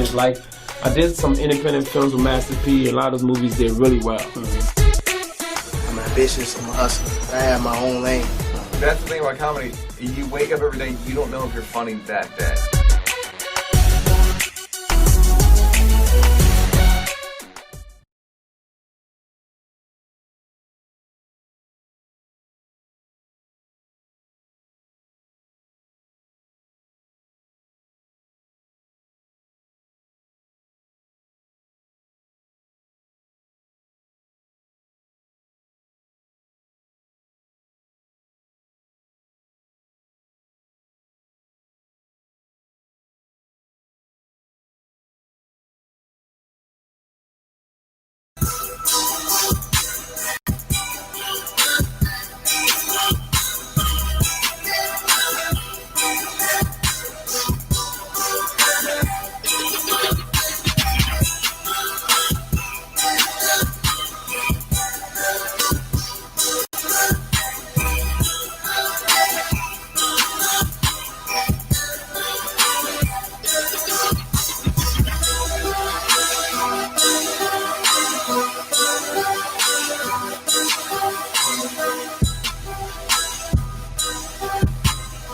his life. I did some independent films with Master P. A lot of those movies did really well. I'm ambitious, I'm a hustler. I have my own lane. That's the thing about comedy. You wake up every day, you don't know if you're funny that day.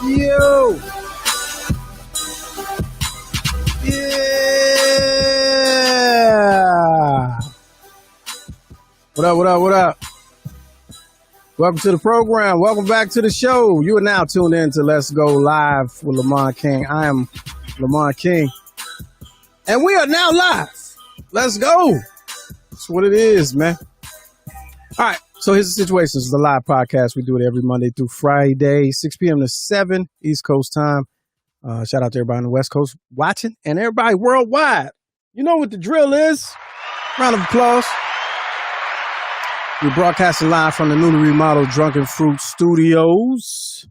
Yo! Yeah! What up, what up, what up? Welcome to the program. Welcome back to the show. You are now tuned in to Let's Go Live with Lamont King. I am Lamont King. And we are now live. Let's go. That's what it is, man. All right. So here's the situation. This is a live podcast. We do it every Monday through Friday, 6 p.m. to 7 East Coast time. Shout out to everybody on the West Coast watching and everybody worldwide. You know what the drill is. Round of applause. We're broadcasting live from the newly remodeled Drunken Fruit Studios.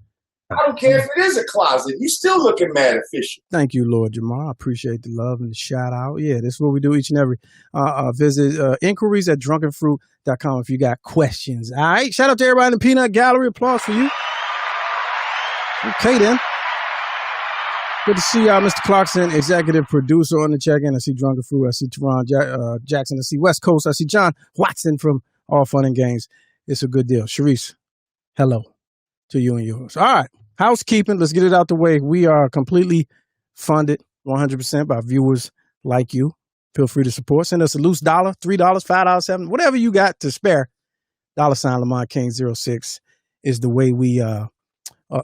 I don't care if it is a closet. You still looking mad official. Thank you, Lord Jamal. I appreciate the love and the shout out. Yeah, this is what we do each and every. Visit inquiries at drunkenfruit.com if you got questions. All right. Shout out to everybody in the Peanut Gallery. Applause for you. Okay, then. Good to see y'all, Mr. Clarkson, executive producer on the check-in. I see Drunken Fruit. I see Teron Jackson. I see West Coast. I see John Watson from All Fun and Games. It's a good deal. Sharice, hello to you and yours. All right. Housekeeping. Let's get it out the way. We are completely funded 100% by viewers like you. Feel free to support. Send us a loose $1, $3, $5, $7, whatever you got to spare. $ Lamont King 06 is the way we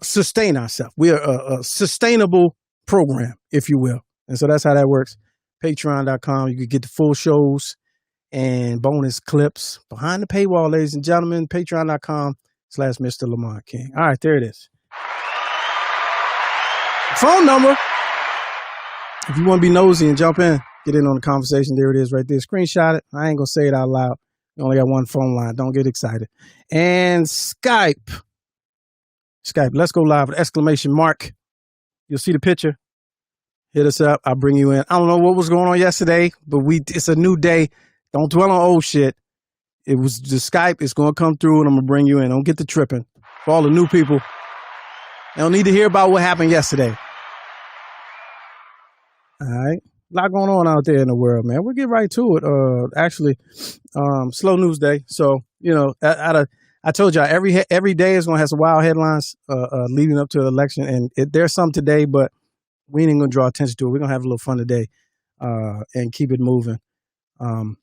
sustain ourselves. We are a sustainable program, if you will. And so that's how that works. Patreon.com. You can get the full shows and bonus clips behind the paywall, ladies and gentlemen. Patreon.com/Mr. Lamont King. All right, there it is. Phone number. If you want to be nosy and jump in, get in on the conversation. There it is right there. Screenshot it. I ain't going to say it out loud. You only got one phone line. Don't get excited. And Skype. Let's go live with exclamation mark. You'll see the picture. Hit us up. I'll bring you in. I don't know what was going on yesterday, but it's a new day. Don't dwell on old shit. It was the Skype. It's going to come through and I'm going to bring you in. Don't get the tripping. For all the new people, they don't need to hear about what happened yesterday. All right. A lot going on out there in the world, man. We'll get right to it. Actually, slow news day. So, you know, I told y'all every day is going to have some wild headlines leading up to the election. And there's some today, but we ain't going to draw attention to it. We're going to have a little fun today and keep it moving. All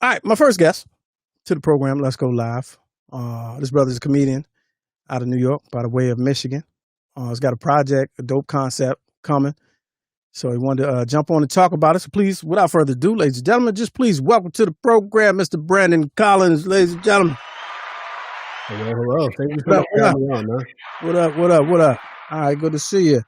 right. My first guest to the program, Let's Go Live. This brother's a comedian out of New York by the way of Michigan. He's got a project, a dope concept coming. So he wanted to jump on and talk about it. So please, without further ado, ladies and gentlemen, just please welcome to the program, Mr. Brandon Collins, ladies and gentlemen. Hello. Thank you for having me on, man. What up? All right, good to see you.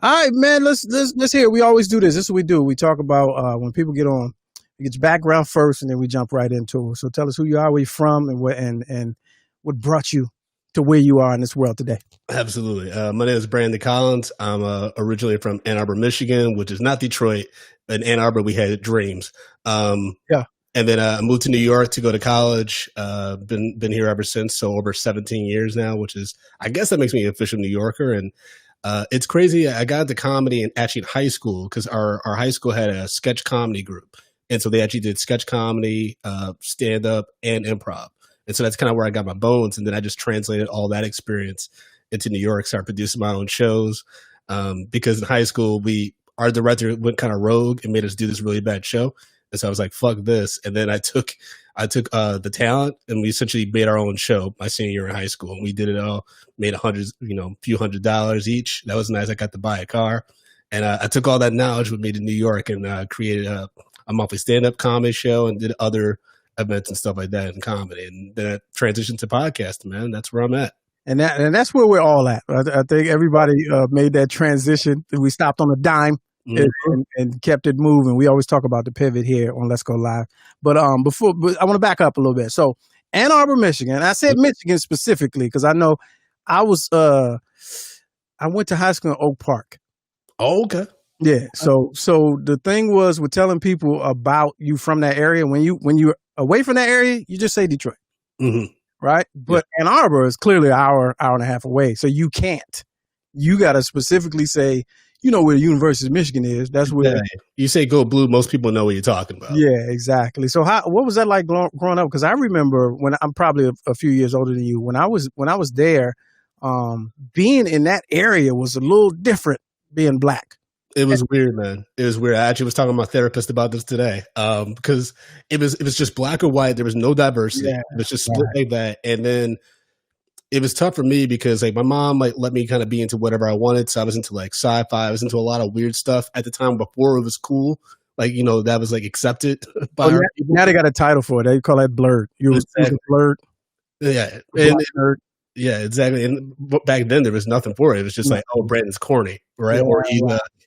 All right, man, let's hear. We always do this. This is what we do. We talk about when people get on, we get your background first, and then we jump right into it. So tell us who you are, where you're from, and what brought you to where you are in this world today. Absolutely. My name is Brandon Collins. I'm originally from Ann Arbor, Michigan, which is not Detroit. In Ann Arbor, we had dreams. Yeah. And then I moved to New York to go to college. Been here ever since. So over 17 years now, which is, I guess that makes me an official New Yorker. And It's crazy. I got into comedy and actually in high school because our high school had a sketch comedy group. And so they actually did sketch comedy, stand up, and improv. And so that's kind of where I got my bones. And then I just translated all that experience into New York, started producing my own shows. Because in high school, our director went kind of rogue and made us do this really bad show. And so I was like, fuck this. And then I took the talent and we essentially made our own show my senior year in high school. And we did it all, made a few $100s each. That was nice. I got to buy a car. And I took all that knowledge with me to New York and created a monthly stand-up comedy show and did other events and stuff like that in comedy. And then I transitioned to podcasting, man. That's where I'm at. And that's where we're all at. I think everybody made that transition. We stopped on a dime and kept it moving. We always talk about the pivot here on Let's Go Live. But I want to back up a little bit. So Ann Arbor, Michigan. I said Michigan specifically because I know I went to high school in Oak Park. Oh, okay. Yeah. So the thing was with telling people about you from that area, when you're away from that area, you just say Detroit. Mm-hmm. Right? But Ann Arbor is clearly an hour and a half away. So you can't. You got to specifically say, where the University of Michigan is. That's where you say go blue. Most people know what you're talking about. Yeah, exactly. So what was that like growing up? Because I remember when I'm probably a few years older than you. When I was there, being in that area was a little different being black. It was weird, man. It was weird. I actually was talking to my therapist about this today because it was just black or white. There was no diversity. Yeah, it was just split like that. And then it was tough for me because like my mom let me kind of be into whatever I wanted. So I was into like sci-fi. I was into a lot of weird stuff at the time before it was cool. Like, that was like accepted by her. Now they got a title for it. They call that blurred. You were blurred. Yeah. Yeah, exactly. And back then there was nothing for it. It was just like, oh, Brandon's corny, right? Or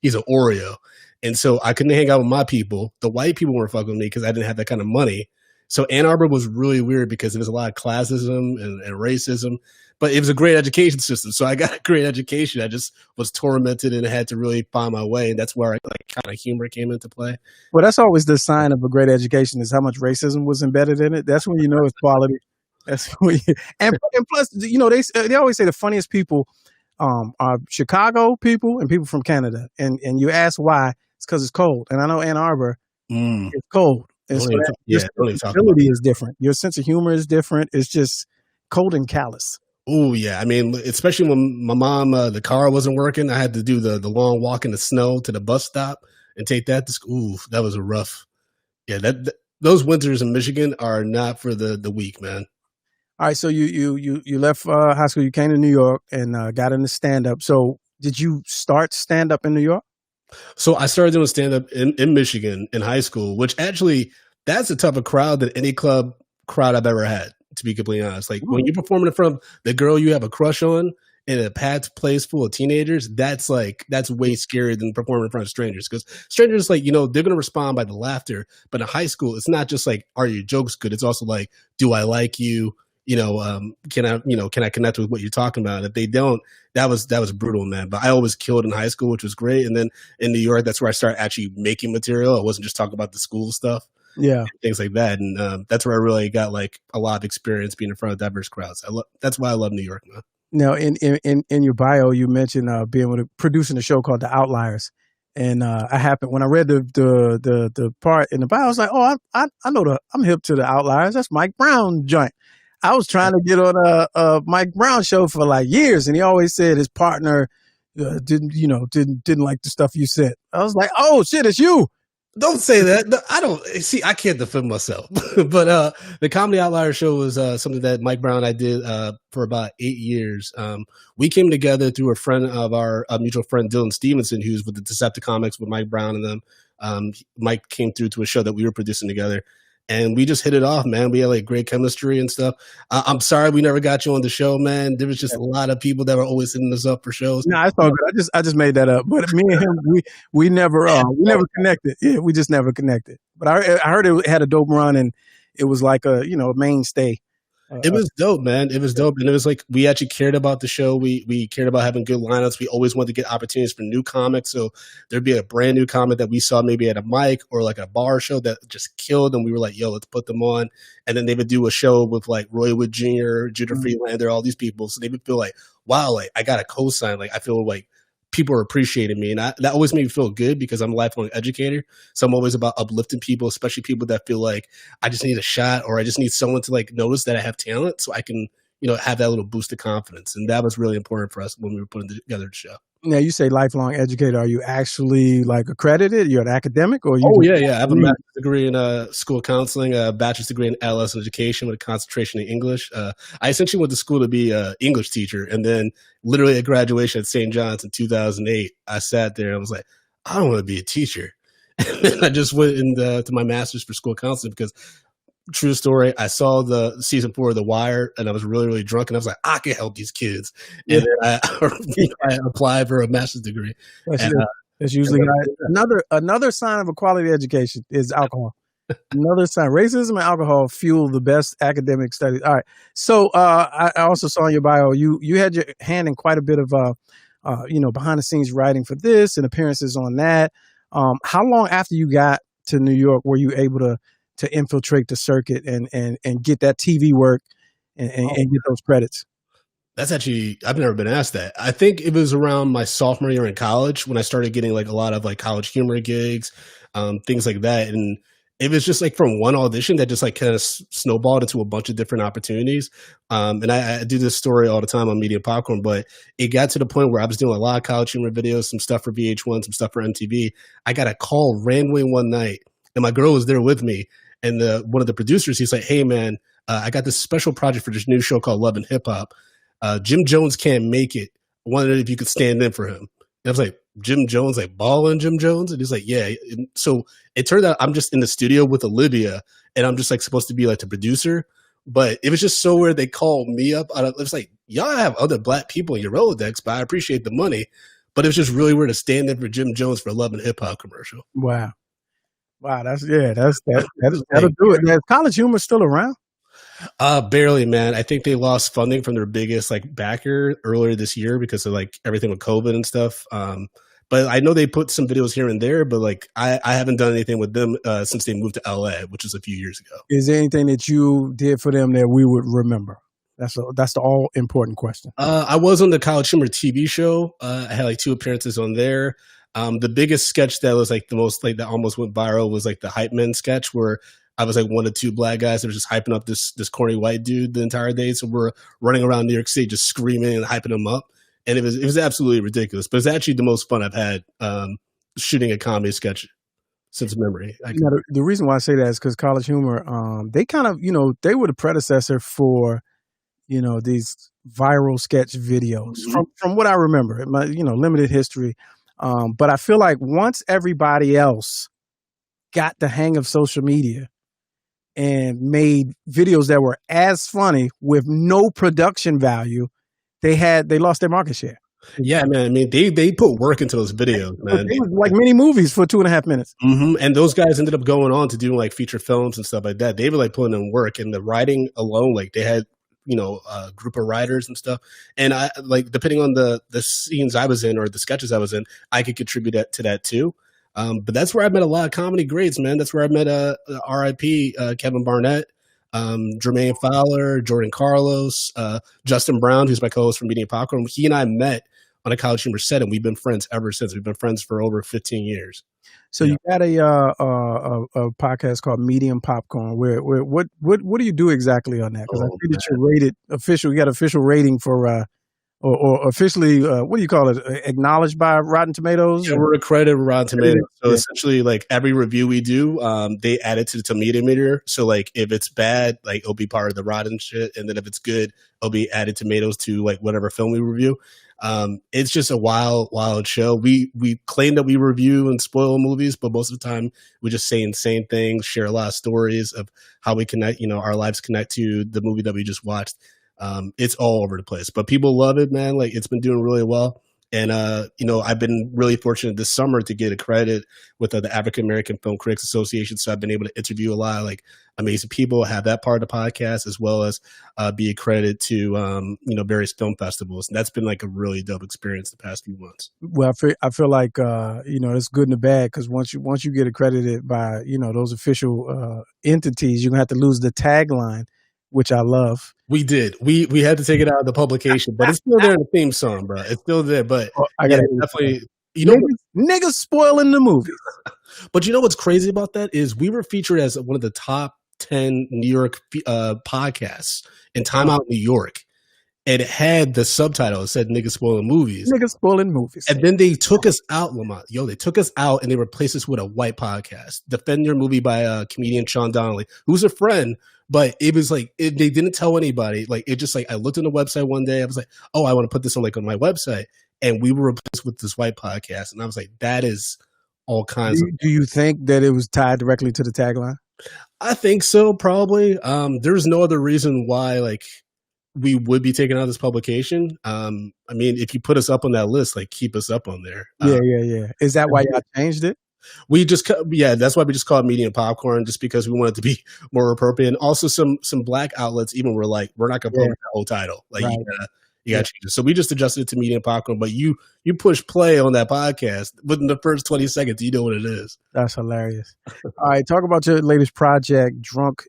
he's an Oreo. And so I couldn't hang out with my people. The white people weren't fucking with me because I didn't have that kind of money. So Ann Arbor was really weird because there was a lot of classism and racism, but it was a great education system. So I got a great education. I just was tormented and had to really find my way. And that's where kind of humor came into play. Well, that's always the sign of a great education is how much racism was embedded in it. That's when you know it's quality. That's when and plus, they always say the funniest people are Chicago people and people from Canada. And you ask why, it's because it's cold. And I know Ann Arbor, it's cold. And so your sensibility is different. Your sense of humor is different. It's just cold and callous. Oh, yeah. I mean, especially when my mom, the car wasn't working, I had to do the long walk in the snow to the bus stop and take that to school. Ooh, that was a rough. Yeah, those winters in Michigan are not for the weak, man. All right, so you left high school, you came to New York and got into stand-up. So did you start stand-up in New York? So I started doing stand-up in Michigan in high school, which actually, that's a tougher crowd than any club crowd I've ever had, to be completely honest. Like, when you're performing in front of the girl you have a crush on in a packed place full of teenagers, that's way scarier than performing in front of strangers. Because strangers, they're going to respond by the laughter. But in high school, it's not just like, are your jokes good? It's also like, do I like you? Can I connect with what you're talking about? If they don't, that was brutal, man. But I always killed in high school, which was great. And then in New York, that's where I started actually making material. I wasn't just talking about the school stuff. Yeah. Things like that. And that's where I really got like a lot of experience being in front of diverse crowds. That's why I love New York, man. Now, in your bio, you mentioned producing a show called The Outliers. And when I read the part in the bio, I was like, oh, I know I'm hip to The Outliers. That's Mike Brown joint. I was trying to get on a Mike Brown show for like years, and he always said his partner didn't like the stuff you said. I was like, oh shit, it's you. Don't say that. No, I can't defend myself. But the Comedy Outlier show was something that Mike Brown and I did for about 8 years. We came together through a friend of our mutual friend, Dylan Stevenson, who's with the Decepticonics with Mike Brown and them. Mike came through to a show that we were producing together. And we just hit it off, man. We had like great chemistry and stuff. I'm sorry we never got you on the show, man. There was just a lot of people that were always hitting us up for shows. No, it's all good. I just made that up. But me and him, we never connected. Yeah, we just never connected. But I heard it had a dope run, and it was like a mainstay. It was dope, man. It was dope. And it was like, we actually cared about the show. We cared about having good lineups. We always wanted to get opportunities for new comics. So there'd be a brand new comic that we saw maybe at a mic or like a bar show that just killed. And we were like, yo, let's put them on. And then they would do a show with like Roy Wood Jr., Judah Freelander, all these people. So they would feel like, wow, like I got a cosign. Like I feel like people are appreciating me. And that always made me feel good because I'm a lifelong educator. So I'm always about uplifting people, especially people that feel like I just need a shot or I just need someone to like notice that I have talent so I can, have that little boost of confidence. And that was really important for us when we were putting together the show. Now, you say lifelong educator. Are you actually like accredited? You're an academic, or you? Oh yeah. I have a master's degree in school counseling, a bachelor's degree in LS education with a concentration in English. I essentially went to school to be an English teacher, and then literally at graduation at St. John's in 2008, I sat there and I was like, I don't want to be a teacher. And then I just went into to my master's for school counseling because. True story. I saw the season 4 of The Wire, and I was really, really drunk, and I was like, I can help these kids. And then I applied for a master's degree. That's usually another sign of a quality education is alcohol. Another sign, racism and alcohol fuel the best academic studies. All right. So I also saw in your bio you had your hand in quite a bit of behind the scenes writing for this and appearances on that. How long after you got to New York were you able to infiltrate the circuit and get that TV work and get those credits? That's actually, I've never been asked that. I think it was around my sophomore year in college when I started getting like a lot of like college humor gigs, things like that. And it was just like from one audition that just like kind of snowballed into a bunch of different opportunities. And I do this story all the time on Media Popcorn, but it got to the point where I was doing a lot of college humor videos, some stuff for VH1, some stuff for MTV. I got a call randomly one night and my girl was there with me. And one of the producers, he's like, hey, man, I got this special project for this new show called Love and Hip Hop. Jim Jones can't make it. I wondered if you could stand in for him. And I was like, Jim Jones, like balling Jim Jones? And he's like, yeah. And so it turned out I'm just in the studio with Olivia, and I'm just like supposed to be like the producer. But it was just so weird. They called me up. I was like, y'all have other black people in your Rolodex, but I appreciate the money. But it was just really weird to stand in for Jim Jones for a Love and Hip Hop commercial. Wow. That'll do it. Now, is College Humor still around? Barely, man. I think they lost funding from their biggest like backer earlier this year because of like everything with COVID and stuff. But I know they put some videos here and there, but like I haven't done anything with them since they moved to LA, which was a few years ago. Is there anything that you did for them that we would remember? That's the all important question. I was on the College Humor TV show. I had like 2 appearances on there. The biggest sketch that was like the most like that almost went viral was like the Hype Men sketch where I was like one of 2 black guys that was just hyping up this corny white dude the entire day. So we're running around New York City just screaming and hyping him up. And it was absolutely ridiculous. But it's actually the most fun I've had shooting a comedy sketch since memory. The reason why I say that is because College Humor, they kind of, they were the predecessor for, these viral sketch videos from what I remember. My, limited history. But I feel like once everybody else got the hang of social media and made videos that were as funny with no production value, they lost their market share. Yeah, man. I mean, they put work into those videos, man. They were like mini movies for 2.5 minutes. Mm-hmm. And those guys ended up going on to do like feature films and stuff like that. They were like putting in work, and the writing alone, like they had, a group of writers and stuff. And I like, depending on the scenes I was in or the sketches I was in, I could contribute to that too. But that's where I met a lot of comedy greats, man. That's where I met R.I.P. Kevin Barnett, Jermaine Fowler, Jordan Carlos, Justin Brown, who's my co-host from Media Popcorn. He and I met on a College Humor set, and we've been friends ever since. We've been friends for over 15 years. So you got a podcast called Medium Popcorn. What do you do exactly on that? Because I see that you're rated official. You got official rating for or officially, what do you call it? Acknowledged by Rotten Tomatoes? Yeah, we're accredited with Rotten Tomatoes. So essentially, like every review we do, they add it to the tomato meter. So like if it's bad, like it'll be part of the Rotten shit, and then if it's good, it'll be added tomatoes to like whatever film we review. It's just a wild show. We claim that we review and spoil movies, but most of the time we just say insane things, share a lot of stories of how we connect, our lives connect to the movie that we just watched. It's all over the place, but people love it, man. Like it's been doing really well. And, I've been really fortunate this summer to get accredited with the African American Film Critics Association. So I've been able to interview a lot of like amazing people, have that part of the podcast, as well as be accredited to, various film festivals. And that's been like a really dope experience the past few months. Well, I feel like, it's good and the bad because once you get accredited by, those official entities, you're going to have to lose the tagline. which I love. We did. We had to take it out of the publication, but it's still there in the theme song, bro. It's still there. But I gotta definitely. You know, niggas spoiling the movie. But you know what's crazy about that is we were featured as one of the top 10 New York podcasts in Time Out New York. And it had the subtitle. It said "Niggas Spoiling Movies." Niggas spoiling movies. And then they took us out, Lamont. They took us out and they replaced us with a white podcast, Defend Your Movie by comedian Sean Donnelly, who's a friend. But it was like they didn't tell anybody. Like it just like I looked on the website one day. I was like, oh, I want to put this on my website, and we were replaced with this white podcast. And I was like, that is all kinds. Do you think that it was tied directly to the tagline? I think so, probably. There's no other reason why we would be taking out this publication. I mean, if you put us up on that list, keep us up on there. Yeah. Is that why y'all changed it? We just, that's why we just call it Media and Popcorn, just because we want it to be more appropriate. And also some black outlets even were like, we're not going to publish the whole title. Right. You got to change it. So we just adjusted it to Media and Popcorn, but you push play on that podcast within the first 20 seconds, you know what it is. That's hilarious. All right, talk about your latest project, Drunk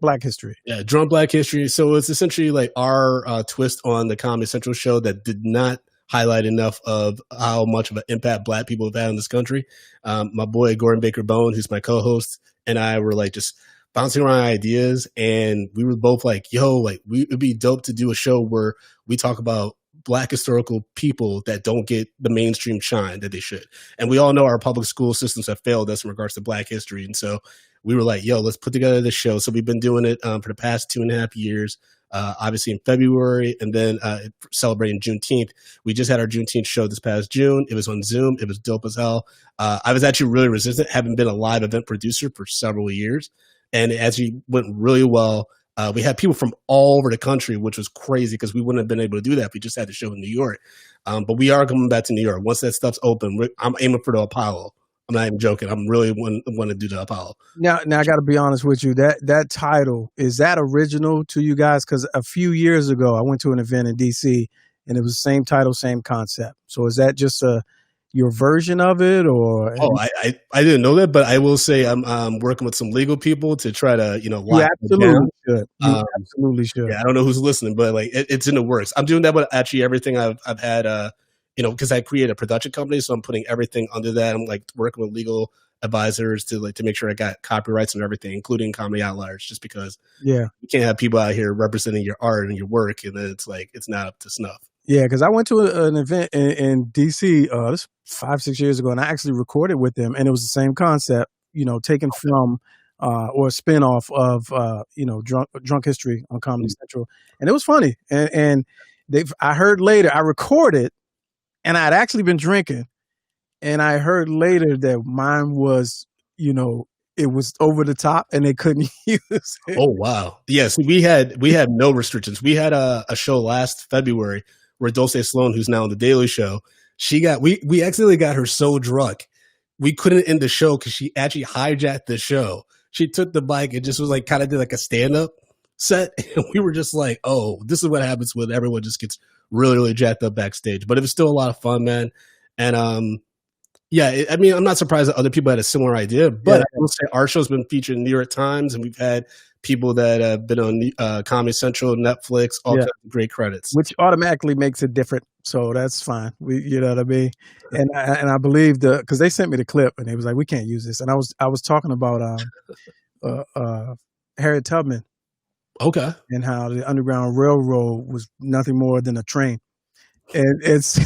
Black History. Yeah, Drunk Black History. So it's essentially our twist on the Comedy Central show that did not highlight enough of how much of an impact Black people have had in this country. My boy Gordon Baker Bone, who's my co-host, and I were just bouncing around ideas, and we were both like, it'd be dope to do a show where we talk about Black historical people that don't get the mainstream shine that they should. And we all know our public school systems have failed us in regards to Black history. And so we were like, let's put together this show. So we've been doing it for the past 2.5 years, obviously in February, and then celebrating Juneteenth. We just had our Juneteenth show this past June. It was on Zoom. It was dope as hell. I was actually really resistant, having been a live event producer for several years. And it actually went really well. We had people from all over the country, which was crazy because we wouldn't have been able to do that if we just had the show in New York. But we are coming back to New York. Once that stuff's open, I'm aiming for the Apollo. I'm not even joking. I'm really want to do the Apollo. Now I got to be honest with you. That title, is that original to you guys? Because a few years ago, I went to an event in D.C. and it was the same title, same concept. So is that just your version of it, or? I didn't know that, but I will say I'm working with some legal people to try to lock it down. You absolutely should. Yeah, I don't know who's listening, but it's in the works. I'm doing that with actually everything I've had. Because I create a production company, so I'm putting everything under that. I'm working with legal advisors to make sure I got copyrights and everything, including Comedy Outliers, just because you can't have people out here representing your art and your work, and then it's not up to snuff. Yeah, because I went to an event in DC this 5-6 years ago, and I actually recorded with them, and it was the same concept, taken from or a spinoff of Drunk History on Comedy Central, and it was funny. And I heard later, I recorded, and I'd actually been drinking, and I heard later that mine was, it was over the top, and they couldn't use it. Oh wow! Yes, we had no restrictions. We had a show last February where Dulce Sloan, who's now on the Daily Show, we accidentally got her so drunk we couldn't end the show because she actually hijacked the show. She took the mic and just was kind of did a stand-up set, and we were just like, oh, this is what happens when everyone just gets really, really jacked up backstage. But it was still a lot of fun, man. And I'm not surprised that other people had a similar idea, but I will say our show's been featured in New York Times, and we've had people that have been on Comedy Central, Netflix, all kinds of great credits, which automatically makes it different. So that's fine. You know what I mean? And I believe because they sent me the clip, and they was like, we can't use this. And I was talking about Harriet Tubman, okay, and how the Underground Railroad was nothing more than a train. And it's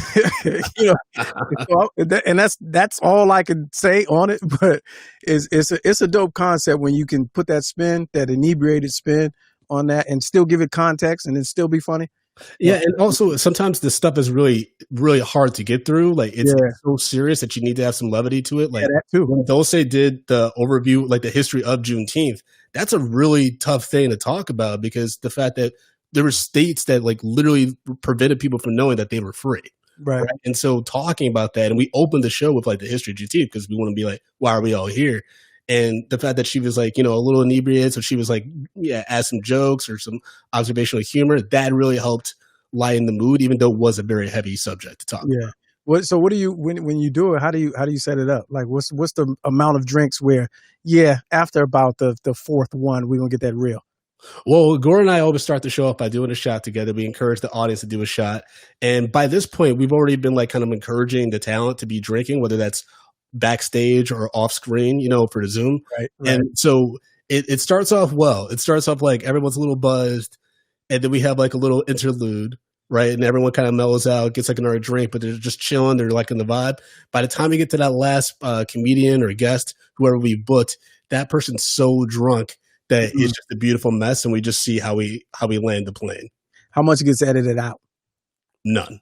and that's all I can say on it. But it's a dope concept when you can put that spin, that inebriated spin on that, and still give it context, and then still be funny. Yeah, and also sometimes this stuff is really, really hard to get through. It's so serious that you need to have some levity to it. That too. When Dulce did the overview, the history of Juneteenth, that's a really tough thing to talk about, because the fact that there were states that literally prevented people from knowing that they were free. Right. And so talking about that, and we opened the show with the history of Juneteenth because we want to be why are we all here? And the fact that she was a little inebriated, so she was add some jokes or some observational humor, that really helped lighten the mood, even though it was a very heavy subject to talk about. So what do you when you do it? How do you set it up? What's the amount of drinks where after about the fourth one we're gonna get that real? Well, Gore and I always start the show off by doing a shot together. We encourage the audience to do a shot. And by this point, we've already been like kind of encouraging the talent to be drinking, whether that's backstage or off screen, for the Zoom. Right. And so it starts off well. It starts off like everyone's a little buzzed. And then we have like a little interlude, right? And everyone kind of mellows out, gets like another drink, but they're just chilling. They're like in the vibe. By the time we get to that last comedian or guest, whoever we booked, that person's so drunk that it's just a beautiful mess, and we just see how we land the plane. How much gets edited out? None.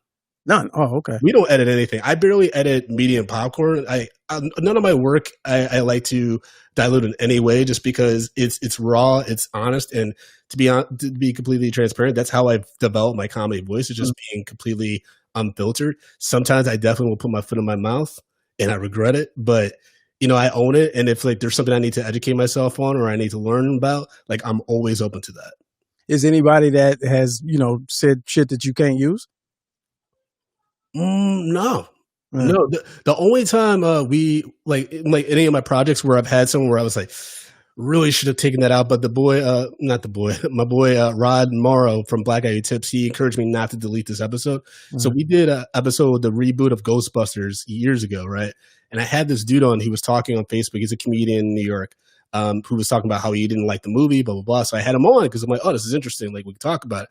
Oh, okay. We don't edit anything. I barely edit media and popcorn. None of my work I like to dilute in any way, just because it's raw, it's honest, and to be completely transparent, that's how I've developed my comedy voice. Is just being completely unfiltered. Sometimes I definitely will put my foot in my mouth, and I regret it, but I own it. And if like there's something I need to educate myself on or I need to learn about, like I'm always open to that. Is anybody that has, said shit that you can't use? No. No. The only time we like any of my projects where I've had someone where I was like, really should have taken that out. But my boy, Rod Morrow from Black Eye Tips, he encouraged me not to delete this episode. So we did an episode with the reboot of Ghostbusters years ago, right? And I had this dude on, he was talking on Facebook. He's a comedian in New York, who was talking about how he didn't like the movie, blah, blah, blah. So I had him on because I'm like, oh, this is interesting. Like, we can talk about it.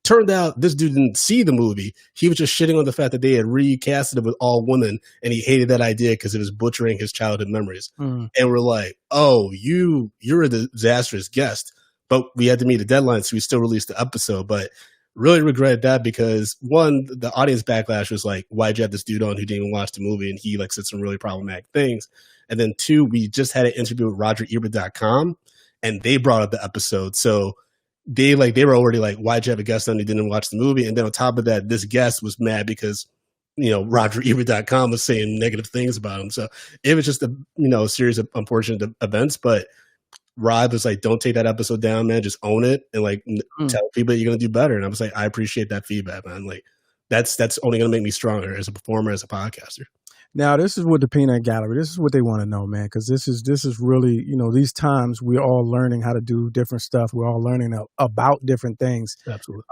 Turned out this dude didn't see the movie. He was just shitting on the fact that they had recasted it with all women, and he hated that idea because it was butchering his childhood memories. And we're like, oh, you're a disastrous guest. But we had to meet a deadline, so we still released the episode. But really regretted that because, one, the audience backlash was like, why'd you have this dude on who didn't even watch the movie? And he like said some really problematic things. And then two, we just had an interview with RogerEbert.com, and they brought up the episode. So they were already like, why'd you have a guest on who didn't watch the movie? And then on top of that, this guest was mad because, RogerEbert.com was saying negative things about him. So it was just a series of unfortunate events. But Rod was like, don't take that episode down, man. Just own it and like tell people you're going to do better. And I was like, I appreciate that feedback, man. Like that's only going to make me stronger as a performer, as a podcaster. Now, this is what the Peanut Gallery, this is what they want to know, man, because this is really, these times we're all learning how to do different stuff. We're all learning about different things. Absolutely.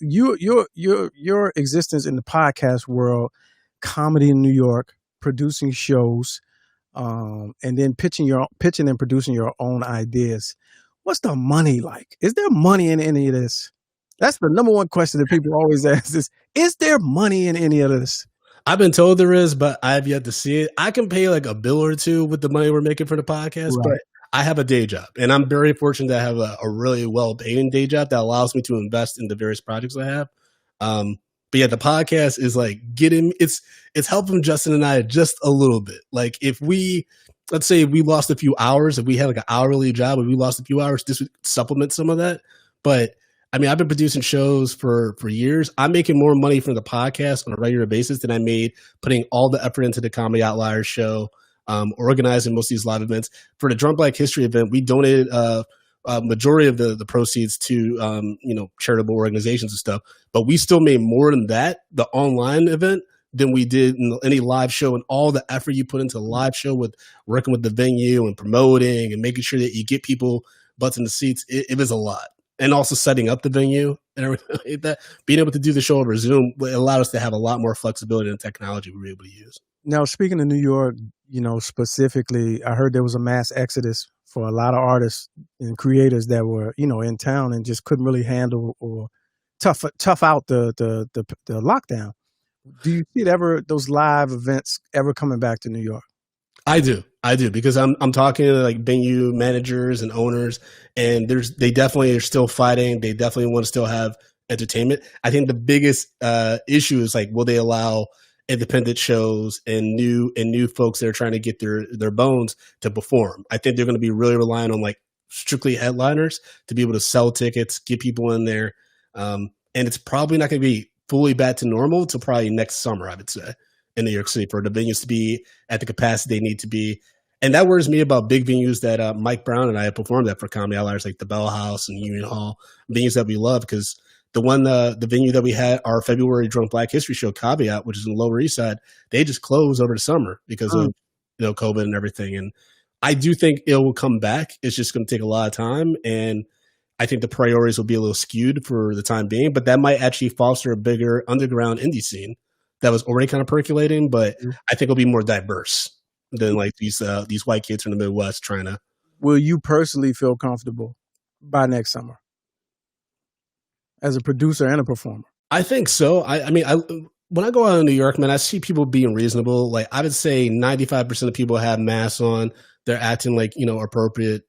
Your existence in the podcast world, comedy in New York, producing shows, and then pitching and producing your own ideas. What's the money like? Is there money in any of this? That's the number one question that people always ask is there money in any of this? I've been told there is, but I've yet to see it. I can pay like a bill or two with the money we're making for the podcast, right. But I have a day job, and I'm very fortunate to have a really well-paying day job that allows me to invest in the various projects I have. But yeah, the podcast is like it's helping Justin and I just a little bit. Like let's say we lost a few hours, if we had like an hourly job, and we lost a few hours, this would supplement some of that. But I mean, I've been producing shows for years. I'm making more money from the podcast on a regular basis than I made putting all the effort into the Comedy Outliers show, organizing most of these live events. For the Drunk Black History event, we donated a majority of the proceeds to charitable organizations and stuff. But we still made more than that, the online event, than we did in any live show, and all the effort you put into the live show with working with the venue and promoting and making sure that you get people butts in the seats. It was a lot. And also setting up the venue and everything like that. Being able to do the show over Zoom allowed us to have a lot more flexibility in technology we were able to use. Now, speaking of New York, specifically, I heard there was a mass exodus for a lot of artists and creators that were, in town and just couldn't really handle or tough out the lockdown. Do you see those live events ever coming back to New York? I do because I'm talking to like venue managers and owners, and they definitely are still fighting. They definitely want to still have entertainment. I think the biggest issue is like, will they allow independent shows and new folks that are trying to get their bones to perform? I think they're going to be really relying on like strictly headliners to be able to sell tickets, get people in there, and it's probably not going to be fully back to normal until probably next summer, I would say, in New York City, for the venues to be at the capacity they need to be. And that worries me about big venues that Mike Brown and I have performed at for Comedy Outliers, like the Bell House and Union Hall, venues that we love. Because the venue that we had our February Drunk Black History show, Caveat, which is in the Lower East Side, they just closed over the summer because of COVID and everything. And I do think it will come back. It's just going to take a lot of time. And I think the priorities will be a little skewed for the time being, but that might actually foster a bigger underground indie scene that was already kind of percolating, but I think it'll be more diverse than like these white kids from the Midwest trying to. Will you personally feel comfortable by next summer as a producer and a performer? I think so. I mean, when I go out in New York, man, I see people being reasonable. Like I would say 95% of people have masks on. They're acting like, appropriate.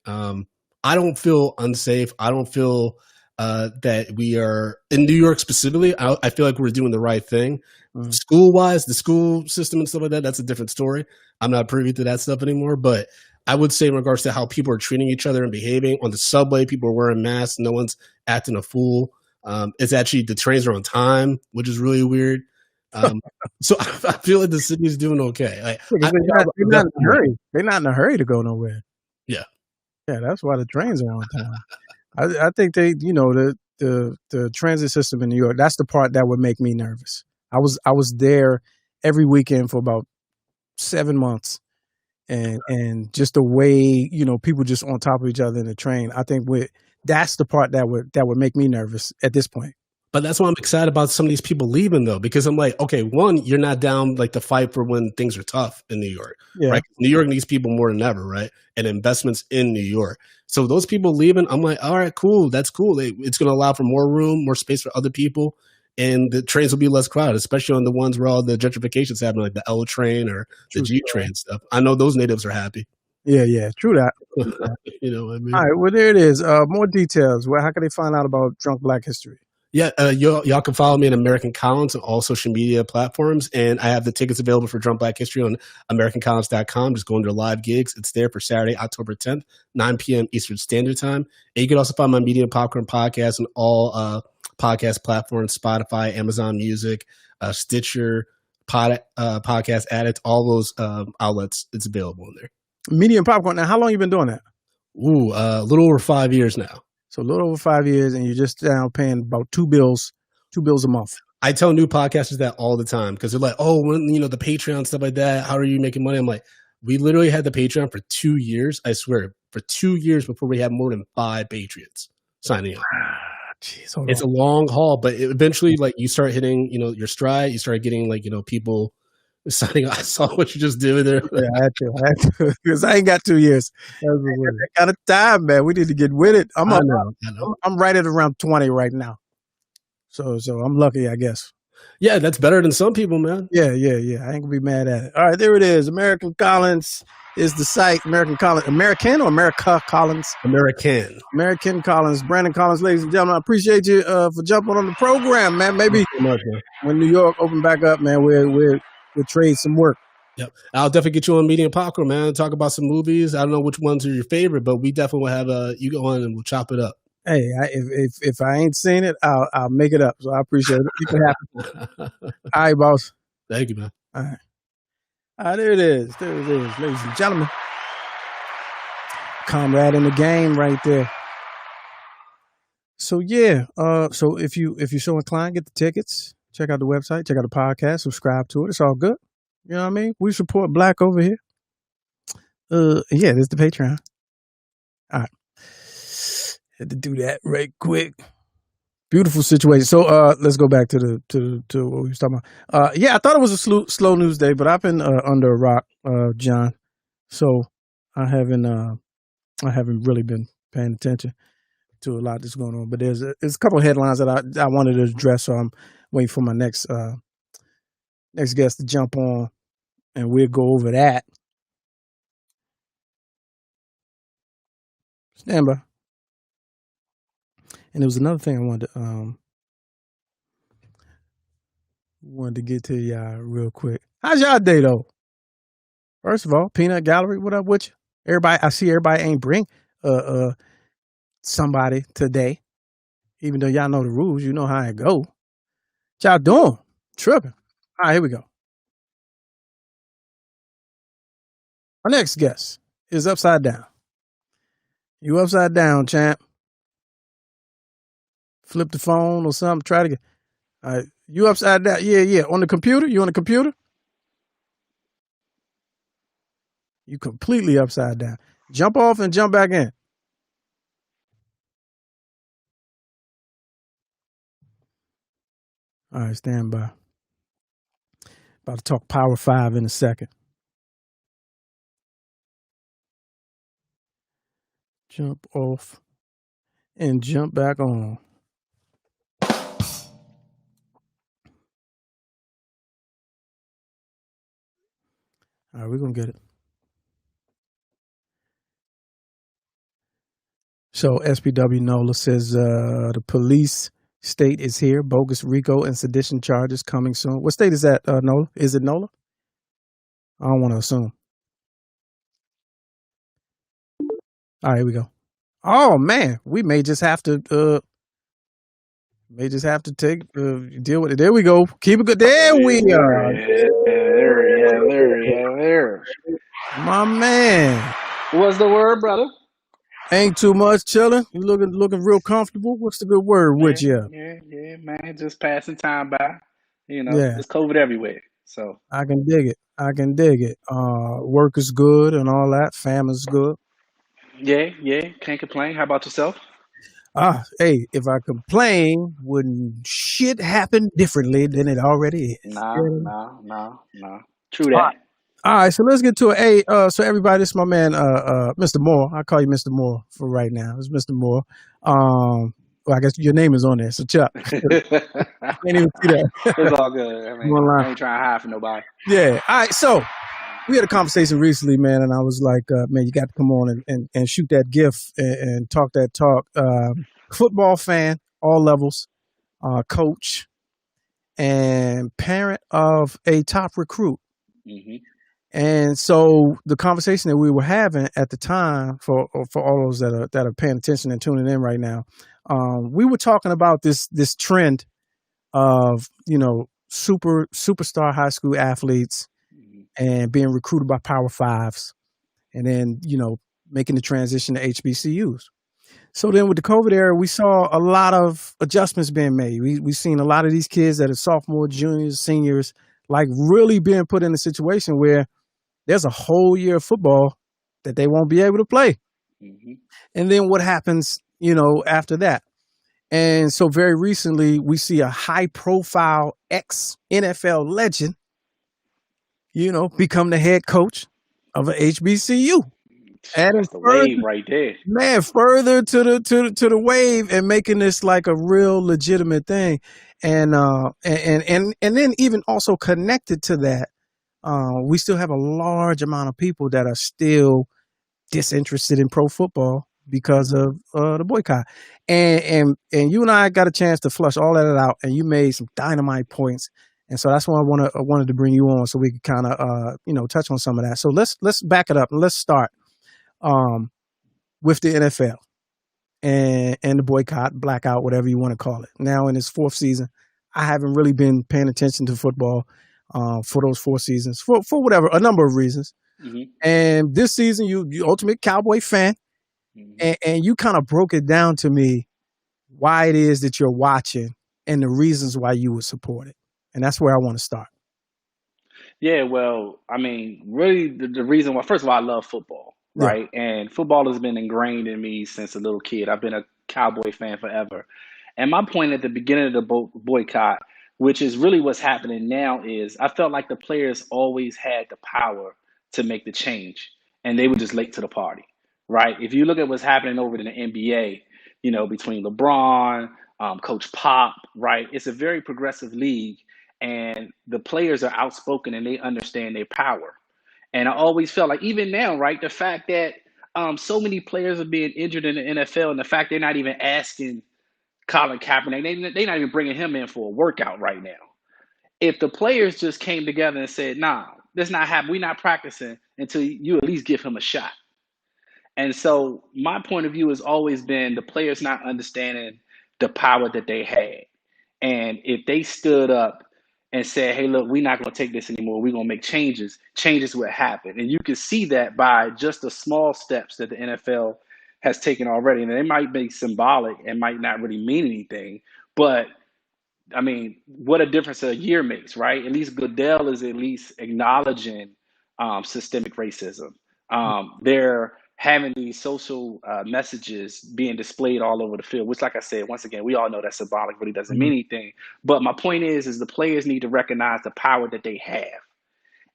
I don't feel unsafe. I don't feel that we are in New York specifically. I feel like we're doing the right thing. School wise, the school system and stuff like that, that's a different story. I'm not privy to that stuff anymore, but I would say in regards to how people are treating each other and behaving on the subway, people are wearing masks. No one's acting a fool. It's actually the trains are on time, which is really weird. So I feel like the city is doing okay. Like, they're not in a hurry. They're not in a hurry to go nowhere. Yeah. Yeah, that's why the trains are on time. I think the transit system in New York, that's the part that would make me nervous. I was there every weekend for about 7 months. And just the way, people just on top of each other in the train, I think that's the part that would make me nervous at this point. But that's why I'm excited about some of these people leaving, though, because I'm like, okay, one, you're not down like to fight for when things are tough in New York, right? New York needs people more than ever, right? And investments in New York. So those people leaving, I'm like, all right, cool, that's cool. It's going to allow for more room, more space for other people, and the trains will be less crowded, especially on the ones where all the gentrification's happening, like the L train or the G train stuff. I know those natives are happy. Yeah, true that. You know what I mean? All right, well, there it is. More details. How can they find out about Drunk Black History? Yeah, y'all can follow me on American Collins on all social media platforms. And I have the tickets available for Drunk Black History on AmericanCollins.com. Just go under live gigs. It's there for Saturday, October 10th, 9 p.m. Eastern Standard Time. And you can also find my Media and Popcorn podcast on all podcast platforms, Spotify, Amazon Music, Stitcher, Podcast Addict, all those outlets. It's available in there. Media and Popcorn. Now, how long you been doing that? Ooh, a little over 5 years now. So a little over 5 years, and you're just now paying about two bills a month. I tell new podcasters that all the time because they're like, oh, when, the Patreon, stuff like that, how are you making money? I'm like, we literally had the Patreon for 2 years. I swear, for 2 years before we had more than 5 Patriots signing up. Jeez, it's a long haul, but eventually, like, you start hitting, your stride. You start getting, like, people signing up. I saw what you just did there. Yeah, I had to, because I ain't got 2 years. That kind of time, man. We need to get with it. I know. I'm right at around 20 right now. So I'm lucky, I guess. Yeah, that's better than some people, man. Yeah. I ain't gonna be mad at it. All right, there it is. American Collins is the site. American Collins, American or America Collins? American Collins. Brandon Collins, ladies and gentlemen. I appreciate you for jumping on the program, man. Maybe when New York open back up, man, we'll trade some work. Yep, I'll definitely get you on Media and Popcorn, man. Talk about some movies. I don't know which ones are your favorite, but we definitely will have you go on and we'll chop it up. Hey, if I ain't seen it, I'll make it up. So I appreciate it. You can happen. All right, boss. Thank you, man. All right, there it is, ladies and gentlemen. Comrade in the game, right there. So yeah, so if you're so inclined, get the tickets. Check out the website. Check out the podcast. Subscribe to it. It's all good. You know what I mean? We support Black over here. Yeah, there's the Patreon. All right. Had to do that right quick. Beautiful situation. So let's go back to what we was talking about. Yeah, I thought it was a slow news day, but I've been under a rock, John. So I haven't really been paying attention to a lot that's going on. But there's a couple of headlines that I wanted to address. So I'm waiting for my next guest to jump on, and we'll go over that. Stand by. And there was another thing I wanted to get to y'all real quick. How's y'all day though? First of all, Peanut Gallery, what up with you? Everybody, I see everybody ain't bring somebody today. Even though y'all know the rules, you know how it go. What y'all doing? Tripping. All right, here we go. Our next guest is upside down. You upside down, champ. Flip the phone or something. Try to get. All right, you upside down. Yeah. On the computer? You on the computer? You completely upside down. Jump off and jump back in. All right, stand by. About to talk Power 5 in a second. Jump off and jump back on. All right, we're going to get it. So SPW NOLA says the police state is here. Bogus RICO and sedition charges coming soon. What state is that, NOLA? Is it NOLA? I don't want to assume. All right, here we go. Oh man, we may just have to take deal with it. There we go. Keep it good. There we are. There. My man. What's the word, brother? Ain't too much chilling. You looking real comfortable. What's the good word with you? Yeah, man. Just passing time by. You know, Yeah, it's COVID everywhere. So I can dig it. Work is good and all that. Family's good. yeah. Can't complain. How about yourself? Hey, if I complain, wouldn't shit happen differently than it already is? Nah. True All right. that. All right, so let's get to it. Hey, so everybody, this is my man, Mr. Moore. I call you Mr. Moore for right now. It's Mr. Moore. Well, I guess your name is on there, so Chuck. Can't even see that. It's all good. I mean, I ain't trying to hide from nobody. Yeah. All right, so we had a conversation recently, man, and I was like, man, you got to come on and shoot that GIF and talk that talk. Football fan, all levels, coach, and parent of a top recruit. Mm-hmm. And so the conversation that we were having at the time, for all those that are paying attention and tuning in right now, we were talking about this trend of superstar high school athletes and being recruited by Power Fives, and then making the transition to HBCUs. So then with the COVID era, we saw a lot of adjustments being made. We've seen a lot of these kids that are sophomores, juniors, seniors, like really being put in a situation where there's a whole year of football that they won't be able to play. Mm-hmm. And then what happens, after that? And so very recently, we see a high profile ex-NFL legend, become the head coach of an HBCU. That's the wave right there. Man, further to the wave and making this like a real legitimate thing. And then even also connected to that, we still have a large amount of people that are still disinterested in pro football because of the boycott. And you and I got a chance to flush all that out, and you made some dynamite points. And so that's why I wanted to bring you on so we could kind of touch on some of that. So let's back it up and let's start with the NFL and the boycott, blackout, whatever you want to call it. Now in its fourth season, I haven't really been paying attention to football for those 4 seasons for whatever, a number of reasons. Mm-hmm. And this season, you ultimate Cowboy fan, and you kind of broke it down to me why it is that you're watching and the reasons why you would support it. And that's where I want to start. Yeah, well, I mean, really, the reason why, first of all, I love football, right? Yeah. And football has been ingrained in me since a little kid. I've been a Cowboy fan forever. And my point at the beginning of the boycott, which is really what's happening now, is I felt like the players always had the power to make the change, and they were just late to the party, right? If you look at what's happening over in the NBA, between LeBron, Coach Pop, right? It's a very progressive league. And the players are outspoken and they understand their power. And I always felt like, even now, right, the fact that so many players are being injured in the NFL, and the fact they're not even asking Colin Kaepernick, they're not even bringing him in for a workout right now. If the players just came together and said, nah, that's not happening, we're not practicing until you at least give him a shot. And so my point of view has always been the players not understanding the power that they had. And if they stood up and said, hey, look, we're not going to take this anymore, we're going to make changes would happen. And you can see that by just the small steps that the NFL has taken already. And they might be symbolic and might not really mean anything. But, I mean, what a difference a year makes, right? At least Goodell is at least acknowledging systemic racism. There having these social messages being displayed all over the field, which, like I said, once again, we all know that symbolic really doesn't mean anything. But my point is the players need to recognize the power that they have.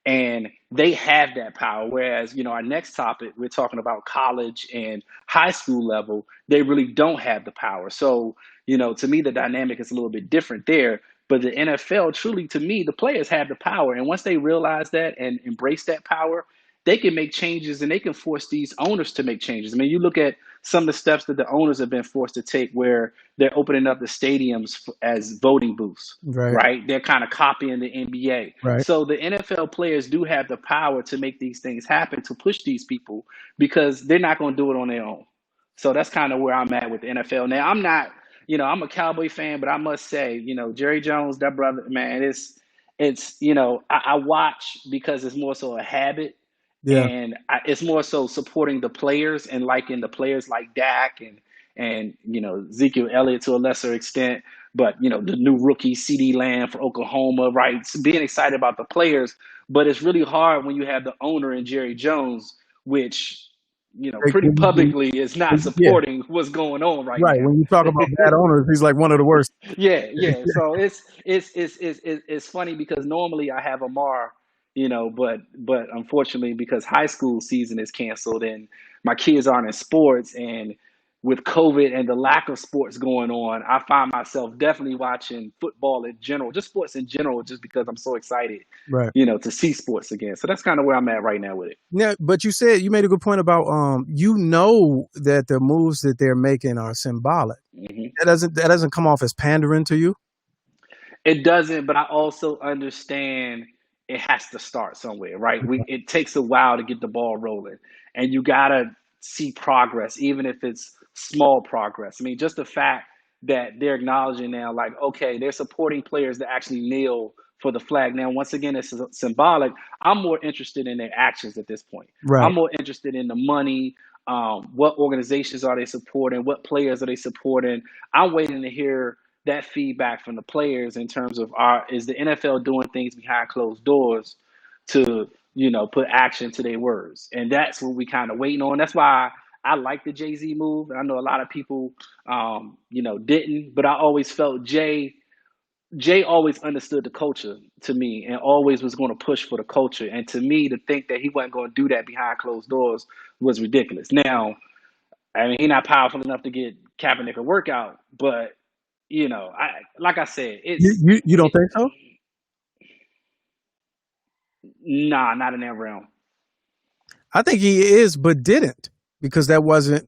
And they have that power. Whereas, our next topic, we're talking about college and high school level, they really don't have the power. So, to me, the dynamic is a little bit different there. But the NFL, truly, to me, the players have the power. And once they realize that and embrace that power, they can make changes and they can force these owners to make changes. I mean, you look at some of the steps that the owners have been forced to take where they're opening up the stadiums as voting booths, right? They're kind of copying the NBA. Right. So the NFL players do have the power to make these things happen, to push these people, because they're not going to do it on their own. So that's kind of where I'm at with the NFL. Now, I'm not, I'm a Cowboy fan, but I must say, Jerry Jones, that brother, man, it's I watch because it's more so a habit. Yeah. And it's more so supporting the players and liking the players like Dak and Ezekiel Elliott to a lesser extent, but the new rookie CeeDee Lamb for Oklahoma, right? So being excited about the players, but it's really hard when you have the owner and Jerry Jones, which pretty publicly is not supporting what's going on right now. Right. When you talk about bad owners, he's like one of the worst. Yeah. So it's funny because normally I have Amar, but unfortunately because high school season is canceled and my kids aren't in sports, and with COVID and the lack of sports going on, I find myself definitely watching football in general, just sports in general, just because I'm so excited, right, to see sports again. So that's kind of where I'm at right now with it. Yeah, but you made a good point about that the moves that they're making are symbolic. Mm-hmm. That doesn't come off as pandering to you? It doesn't, but I also understand it has to start somewhere, right? It takes a while to get the ball rolling, and you gotta see progress, even if it's small progress. I mean, just the fact that they're acknowledging now, like, okay, they're supporting players that actually kneel for the flag. Now, once again, it's symbolic. I'm more interested in their actions at this point. Right. I'm more interested in the money. What organizations are they supporting? What players are they supporting? I'm waiting to hear that feedback from the players in terms of is the NFL doing things behind closed doors to, put action to their words. And that's what we kind of waiting on. That's why I like the Jay-Z move. I know a lot of people, didn't, but I always felt Jay always understood the culture to me and always was going to push for the culture. And to me, to think that he wasn't going to do that behind closed doors was ridiculous. Now, I mean, he's not powerful enough to get Kaepernick a workout, but like I said, you don't think so? Nah, not in that realm. I think he is, but didn't, because that wasn't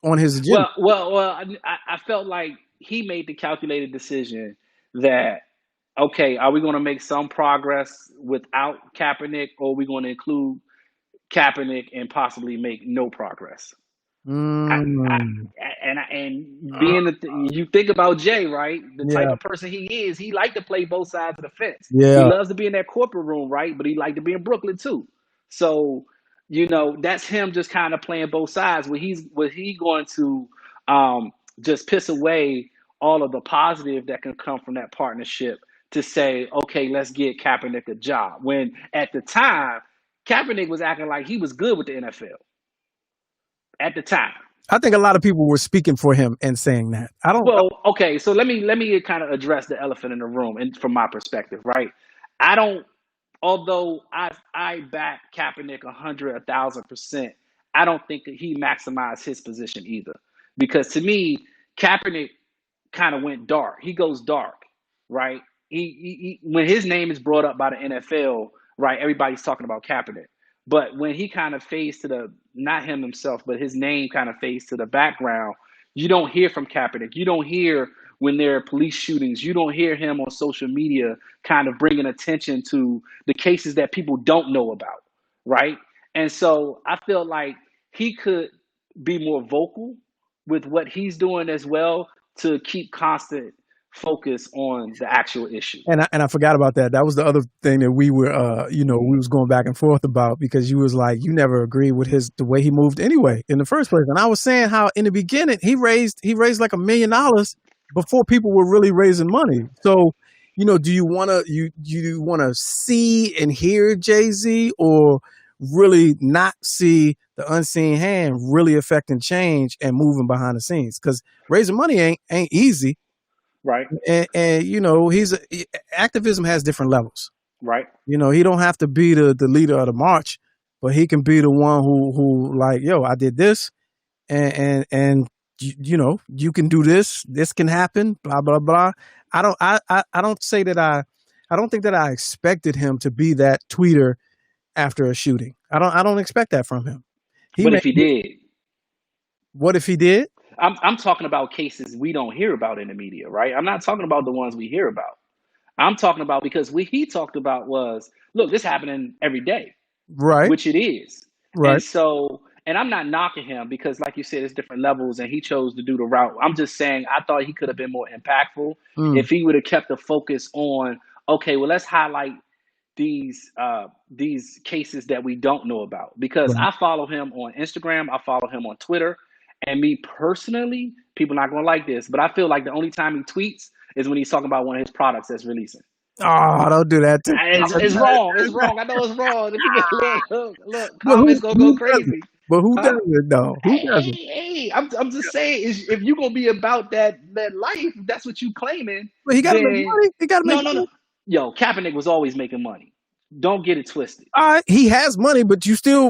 on his agenda. Well, I felt like he made the calculated decision that, okay, are we going to make some progress without Kaepernick, or are we going to include Kaepernick and possibly make no progress? And being you think about Jay, right? The type of person he is, he liked to play both sides of the fence. Yeah. He loves to be in that corporate room, right? But he liked to be in Brooklyn too. So, that's him just kind of playing both sides. Was he going to just piss away all of the positive that can come from that partnership to say, okay, let's get Kaepernick a job? When at the time, Kaepernick was acting like he was good with the NFL. At the time, I think a lot of people were speaking for him and saying that. Okay, so let me kind of address the elephant in the room, and from my perspective, right? Although I back Kaepernick 1,000%, I don't think that he maximized his position either, because to me, Kaepernick kind of went dark. He goes dark, right? He when his name is brought up by the NFL, right? Everybody's talking about Kaepernick. But when he kind of fades to not him himself, but his name kind of fades to the background, you don't hear from Kaepernick. You don't hear when there are police shootings. You don't hear him on social media kind of bringing attention to the cases that people don't know about, right? And so I feel like he could be more vocal with what he's doing as well to keep constant focus on the actual issue. And I forgot about that. That was the other thing that we were, we was going back and forth about, because you was like, you never agreed with the way he moved anyway in the first place. And I was saying how in the beginning he raised like $1 million before people were really raising money. So, do you want to see and hear Jay-Z, or really not see the unseen hand really affecting change and moving behind the scenes. Because raising money ain't easy. Right. And activism has different levels. Right. He don't have to be the leader of the march, but he can be the one who like, yo, I did this, and you can do this. This can happen. Blah blah blah. I don't say that I don't think that I expected him to be that tweeter after a shooting. I don't expect that from him. But if he did, what if he did? I'm talking about cases we don't hear about in the media, right? I'm not talking about the ones we hear about. I'm talking about because what he talked about was, look, this happening every day, right? Which it is, right? And so, and I'm not knocking him because, like you said, it's different levels, and he chose to do the route. I'm just saying I thought he could have been more impactful if he would have kept the focus on, okay, well, let's highlight these cases that we don't know about, because I follow him on Instagram, I follow him on Twitter, and me personally, people not gonna like this, but I feel like the only time he tweets is when he's talking about one of his products that's releasing. Oh, don't do that to It's wrong. It's wrong. I know it's wrong. Look, comments gonna go crazy. But who does it though? Who does it? Hey, I'm just saying, if you're gonna be about that life, that's what you claiming. But he gotta make money. He gotta make money. No. Yo, Kaepernick was always making money. Don't get it twisted. He has money, but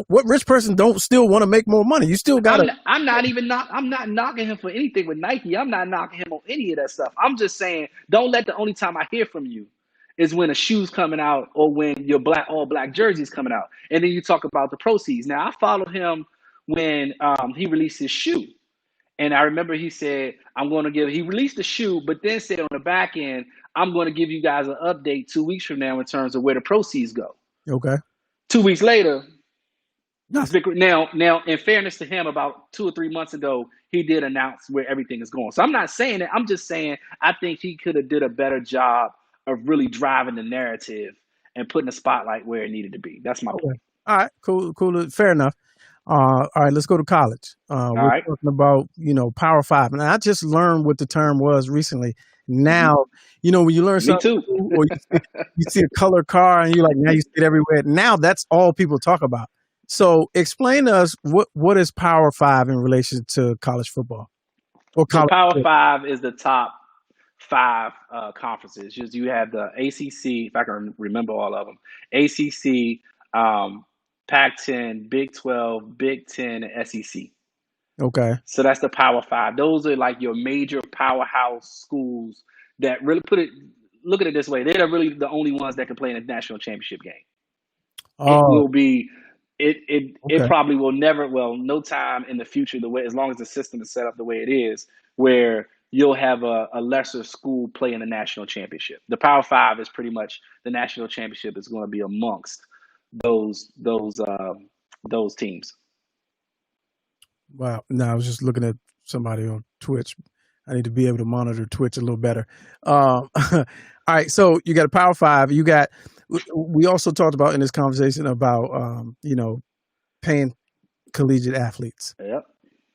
what rich person don't still want to make more money? You still gotta. I'm not knocking him for anything with Nike. I'm not knocking him on any of that stuff. I'm just saying, don't let the only time I hear from you is when a shoe's coming out or when your all black jersey's coming out, and then you talk about the proceeds. Now, I followed him when he released his shoe, and I remember he said, he released the shoe, but then said on the back end, I'm going to give you guys an update 2 weeks from now in terms of where the proceeds go. Okay. 2 weeks later, now, in fairness to him, about 2 or 3 months ago, he did announce where everything is going. So I'm not saying that. I'm just saying I think he could have did a better job of really driving the narrative and putting the spotlight where it needed to be. That's my point. All right, cool, fair enough. All right, let's go to college. We're talking about, Power 5. And I just learned what the term was recently. Now, when you learn something, or you see a colored car and you're like, now you see it everywhere. Now that's all people talk about. So explain to us what is Power 5 in relation to college football? Or college Power 5 is the top 5 conferences. You have the ACC, if I can remember all of them, ACC, Pac-10, Big 12, Big 10, and SEC. Okay. So that's the Power 5. Those are like your major powerhouse schools that really look at it this way. They're really the only ones that can play in a national championship game. It probably will never, no time in the future, as long as the system is set up the way it is, where you'll have a lesser school play in the national championship. The Power 5 is pretty much the national championship is going to be amongst those teams. Wow. No, I was just looking at somebody on Twitch. I need to be able to monitor Twitch a little better. All right. So you got a Power 5. We also talked about in this conversation about, paying collegiate athletes. Yep.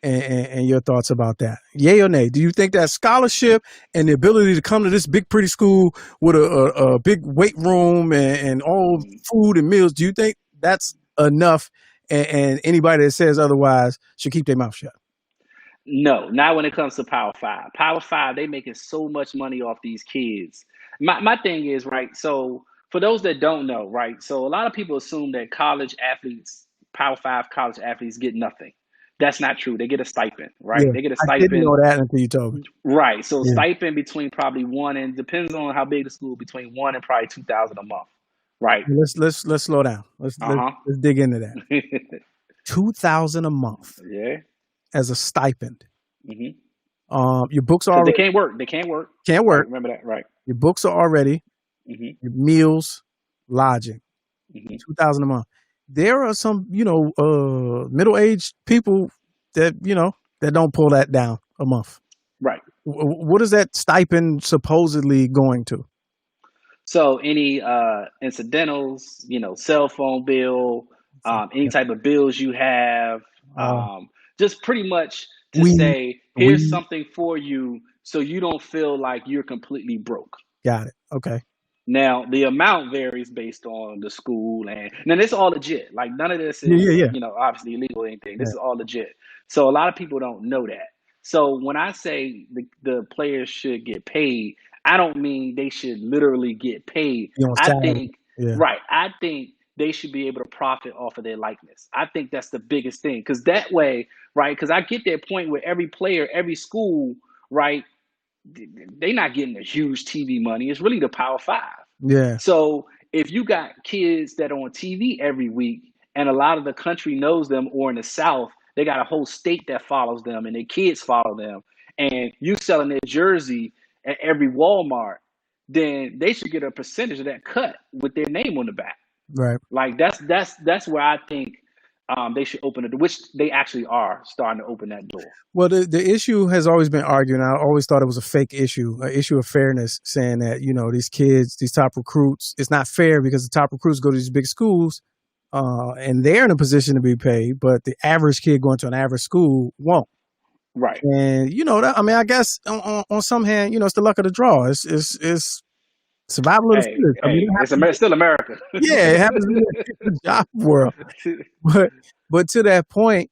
And your thoughts about that. Yay or nay? Do you think that scholarship and the ability to come to this big, pretty school with a big weight room and all food and meals, do you think that's enough? And anybody that says otherwise should keep their mouth shut? No, not when it comes to Power 5. Power 5, they making so much money off these kids. My thing is, right, so for those that don't know, right, so a lot of people assume that college athletes, Power 5 college athletes get nothing. That's not true. They get a stipend, right? Yeah, they get a stipend. I didn't know that until you told me. Right. So stipend between probably depends on how big the school, between $1,000 and probably $2,000 a month. Right. Let's slow down. Let's dig into that. $2,000 a month. Yeah. As a stipend. Mm-hmm. Your books are already, they can't work. They can't work. Can't work. Remember that, right? Your books are already. Mm-hmm. Your meals, lodging. Mm-hmm. $2,000 a month. There are some, middle-aged people that that don't pull that down a month. Right. What is that stipend supposedly going to? So any incidentals, cell phone bill, any type of bills you have, just pretty much to say, here's something for you so you don't feel like you're completely broke. Got it. Okay. Now the amount varies based on the school, and now this is all legit. Like none of this Yeah, is, yeah, obviously illegal or anything. This yeah. is all legit. So a lot of people don't know that. So when I say the players should get paid, I don't mean they should literally get paid. You on I salary? think Yeah, right. I think they should be able to profit off of their likeness. I think that's the biggest thing because that way, right? Because I get that point where every player, every school, right? They're not getting a huge TV money. It's really the Power Five. yeah, So if you got kids that are on TV every week and a lot of the country knows them, or in the South, they got a whole state that follows them and their kids follow them, and you selling their jersey at every Walmart, then they should get a percentage of that cut with their name on the back. right. Like that's where I think they should open it, which they actually are starting to open that door. Well, the issue has always been argued, and I always thought it was a fake issue, an issue of fairness, saying that, these kids, these top recruits, it's not fair because the top recruits go to these big schools, and they're in a position to be paid, but the average kid going to an average school won't. Right. And, I guess on some hand, it's the luck of the draw. It's survival of the fittest. It's still America. Yeah, it happens in the job world. But to that point,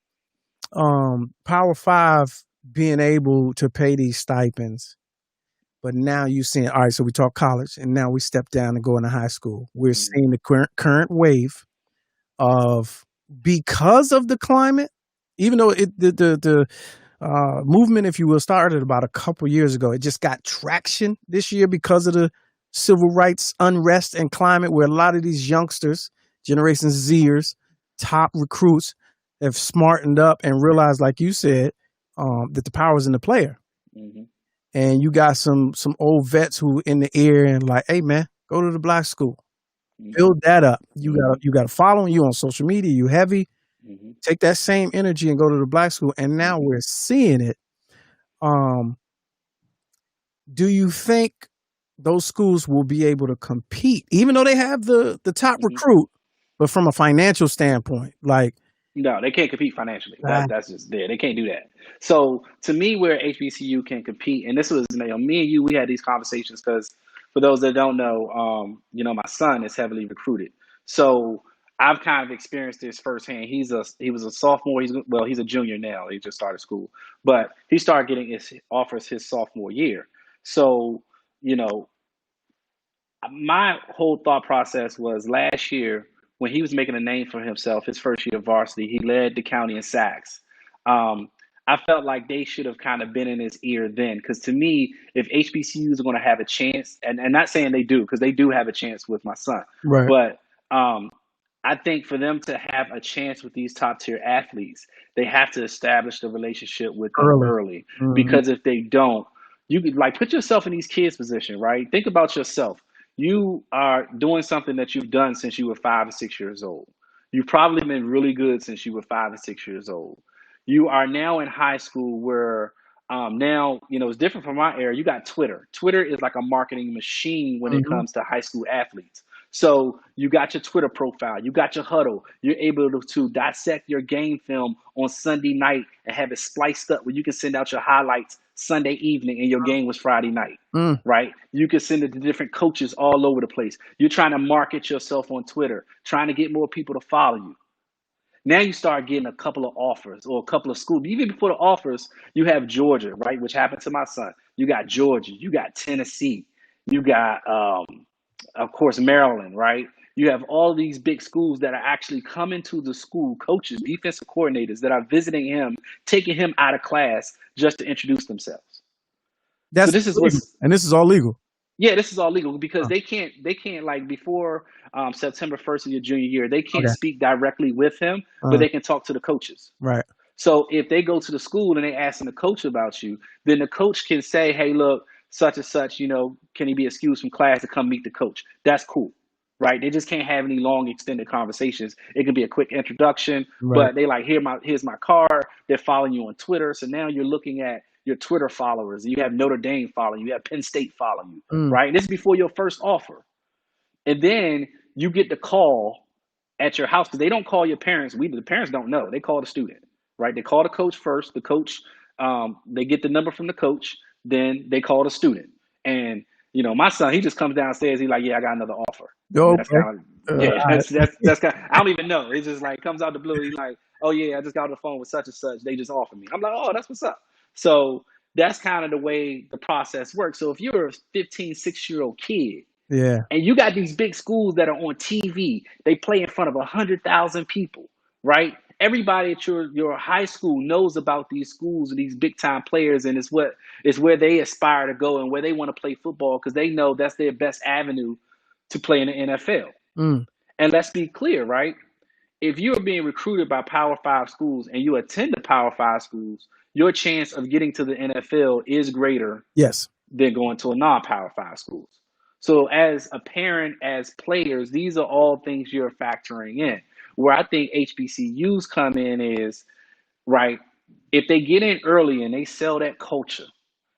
Power Five being able to pay these stipends, but now you're seeing, all right, so we talk college, and now we step down and go into high school. We're seeing the current wave of, because of the climate, even though the movement, if you will, started about a couple years ago, it just got traction this year because of the civil rights unrest and climate, where a lot of these youngsters, Generation Zers, top recruits, have smartened up and realized, like you said, that the power is in the player. Mm-hmm. And you got some old vets who in the ear and like, hey man, go to the black school, build that up. You got a following, you on social media, you heavy. Mm-hmm. Take that same energy and go to the black school. And now we're seeing it. Do you think those schools will be able to compete, even though they have the top recruit, but from a financial standpoint? Like, no, they can't compete financially. That's just there. They can't do that. So to me, where HBCU can compete, and this was, me and you, we had these conversations because for those that don't know, my son is heavily recruited. So I've kind of experienced this firsthand. He was a sophomore. He's a junior now. He just started school, but he started getting his offers his sophomore year. So, my whole thought process was last year when he was making a name for himself, his first year of varsity, he led the county in sacks. I felt like they should have kind of been in his ear then, because to me, if HBCUs are going to have a chance, and not saying they do, because they do have a chance with my son, right. but I think for them to have a chance with these top tier athletes, they have to establish the relationship with them early. Mm-hmm. Because if they don't, you could put yourself in these kids' position, right? Think about yourself. You are doing something that you've done since you were 5 or 6 years old. You've probably been really good since you were 5 or 6 years old. You are now in high school where now, it's different from my era. You got Twitter. Twitter is like a marketing machine when it comes to high school athletes. So you got your Twitter profile, you got your huddle. You're able to dissect your game film on Sunday night and have it spliced up where you can send out your highlights Sunday evening and your game was Friday night, right? You can send it to different coaches all over the place. You're trying to market yourself on Twitter, trying to get more people to follow you. Now you start getting a couple of offers or a couple of schools. Even before the offers, you have Georgia, right, which happened to my son. You got Georgia, you got Tennessee, you got, of course, Maryland, right? You have all these big schools that are actually coming to the school, coaches, defensive coordinators that are visiting him, taking him out of class just to introduce themselves. That's so this is legal. And this is all legal. Yeah, this is all legal because they can't like before September 1st of your junior year, they can't speak directly with him, but they can talk to the coaches. Right. So if they go to the school and they ask the coach about you, then the coach can say, hey, look, such and such, can he be excused from class to come meet the coach? That's cool, right? They just can't have any long extended conversations. It can be a quick introduction, but they like, here's my card. They're following you on Twitter. So now you're looking at your Twitter followers. You have Notre Dame following you. You have Penn State following you, right? And this is before your first offer. And then you get the call at your house because they don't call your parents. The parents don't know. They call the student, right? They call the coach first. The coach, they get the number from the coach. Then they call the student. And, My son, he just comes downstairs. He's like, yeah, I got another offer. Okay. That's kind of, All right. that's kind of, I don't even know. It just like comes out the blue. He's like, oh yeah, I just got on the phone with such and such. They just offered me. I'm like, oh, that's what's up. So that's kind of the way the process works. So if you're a 15, 6-year-old kid, Yeah. and you got these big schools that are on TV, they play in front of 100,000 people, right? Everybody at your high school knows about these schools and these big time players, and it's where they aspire to go and where they want to play football because they know that's their best avenue to play in the NFL. Mm. And let's be clear, right? If you're being recruited by Power 5 schools and you attend the Power 5 schools, your chance of getting to the NFL is greater Yes. than going to a non-Power 5 schools. So as a parent, as players, these are all things you're factoring in. Where I think HBCUs come in is, right, if they get in early and they sell that culture,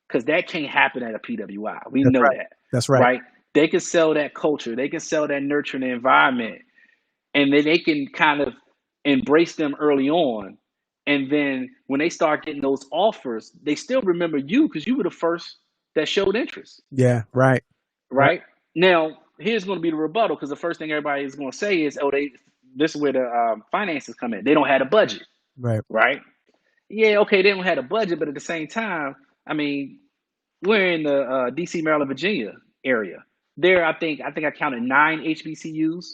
because that can't happen at a PWI. We That's know right. that. That's right. Right? They can sell that culture. They can sell that nurturing environment. And then they can kind of embrace them early on. And then when they start getting those offers, they still remember you because you were the first that showed interest. Yeah. Right. Right? Now, here's going to be the rebuttal because the first thing everybody is going to say is, oh, this is where the finances come in. They don't have a budget. Right. Right? Yeah, okay, they don't have a budget, but at the same time, I mean, we're in the DC, Maryland, Virginia area. There, I think I counted 9 HBCUs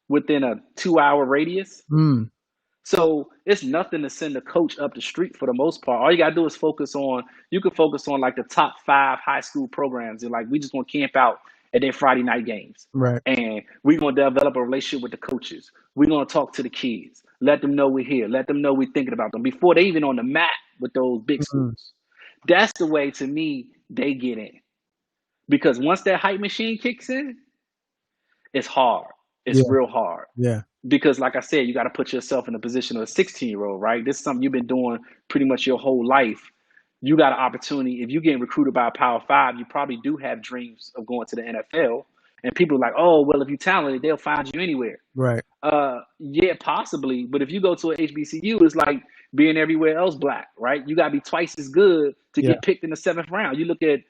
within a 2-hour radius. Mm. So it's nothing to send a coach up the street for the most part. All you gotta do is focus on like the top 5 high school programs. And like we just gonna camp out at their Friday night games. Right. And we're gonna develop a relationship with the coaches. We're gonna talk to the kids, let them know we're here, let them know we're thinking about them before they even on the map with those big schools. That's the way to me they get in. Because once that hype machine kicks in, it's hard. It's real hard. Yeah. Because like I said, you got to put yourself in the position of a 16-year-old, right? This is something you've been doing pretty much your whole life. You got an opportunity. If you're getting recruited by a Power 5, you probably do have dreams of going to the NFL. And people are like, oh, well, if you're talented, they'll find you anywhere. Right. Yeah, possibly. But if you go to an HBCU, it's like being everywhere else black, right? You got to be twice as good to get picked in the 7th round. You look at,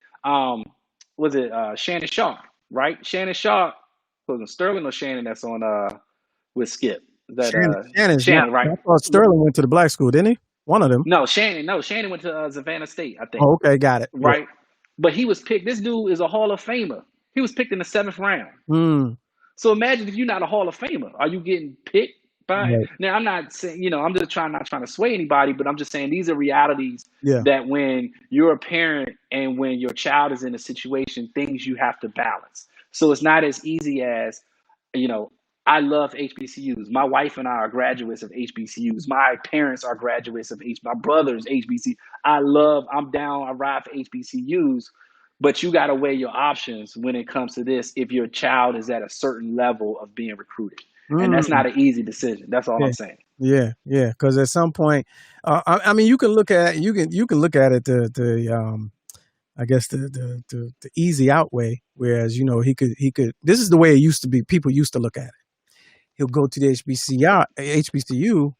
Shannon Sharp, right? Shannon Sharp, was it Sterling or Shannon that's on with Skip? That Shannon, right? I thought Sterling went to the black school, didn't he? One of them. No, Shannon went to Savannah State, I think. Oh, okay, got it. Right, but he was picked. This dude is a Hall of Famer. He was picked in the 7th round. Mm. So imagine if you're not a Hall of Famer, are you getting picked by? Right. Now I'm not saying, I'm just not trying to sway anybody, but I'm just saying these are realities that when you're a parent and when your child is in a situation, things you have to balance. So it's not as easy as, I love HBCUs. My wife and I are graduates of HBCUs. My parents are graduates of my brother's HBCU. I'm down, I ride for HBCUs, but you got to weigh your options when it comes to this if your child is at a certain level of being recruited. And that's not an easy decision. That's all I'm saying. Yeah, yeah. Because at some point, I mean, you can look at it. You can look at it I guess the easy out way. Whereas he could. This is the way it used to be. People used to look at it. He'll go to the HBCU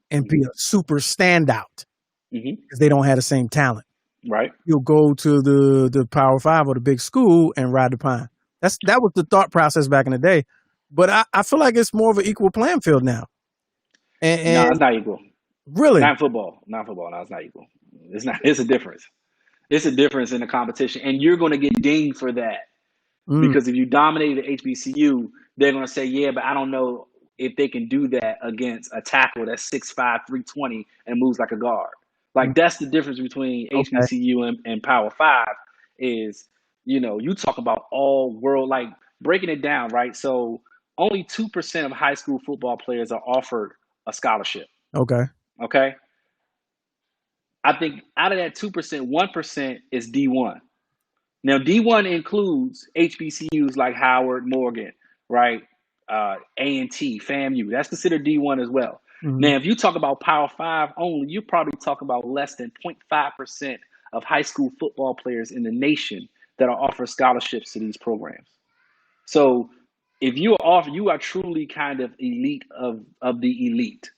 and be a super standout because they don't have the same talent. Right. He'll go to the Power 5 or the big school and ride the pine. That was the thought process back in the day. But I feel like it's more of an equal playing field now. And no, it's not equal. Really? Not football. No, it's not equal. It's not. It's a difference. It's a difference in the competition. And you're going to get dinged for that. Because if you dominate the HBCU, they're going to say, yeah, but I don't know if they can do that against a tackle that's 6'5", 320 and moves like a guard. Like that's the difference between HBCU and Power 5 is, you talk about all world, like breaking it down, right? So only 2% of high school football players are offered a scholarship. Okay. I think out of that 2%, 1% is D1. Now, D1 includes HBCUs like Howard, Morgan, right? A&T, FAMU. That's considered D1 as well. Now, if you talk about Power 5 only, you probably talk about less than 0.5% of high school football players in the nation that are offered scholarships to these programs. So if you are truly kind of elite of the elite.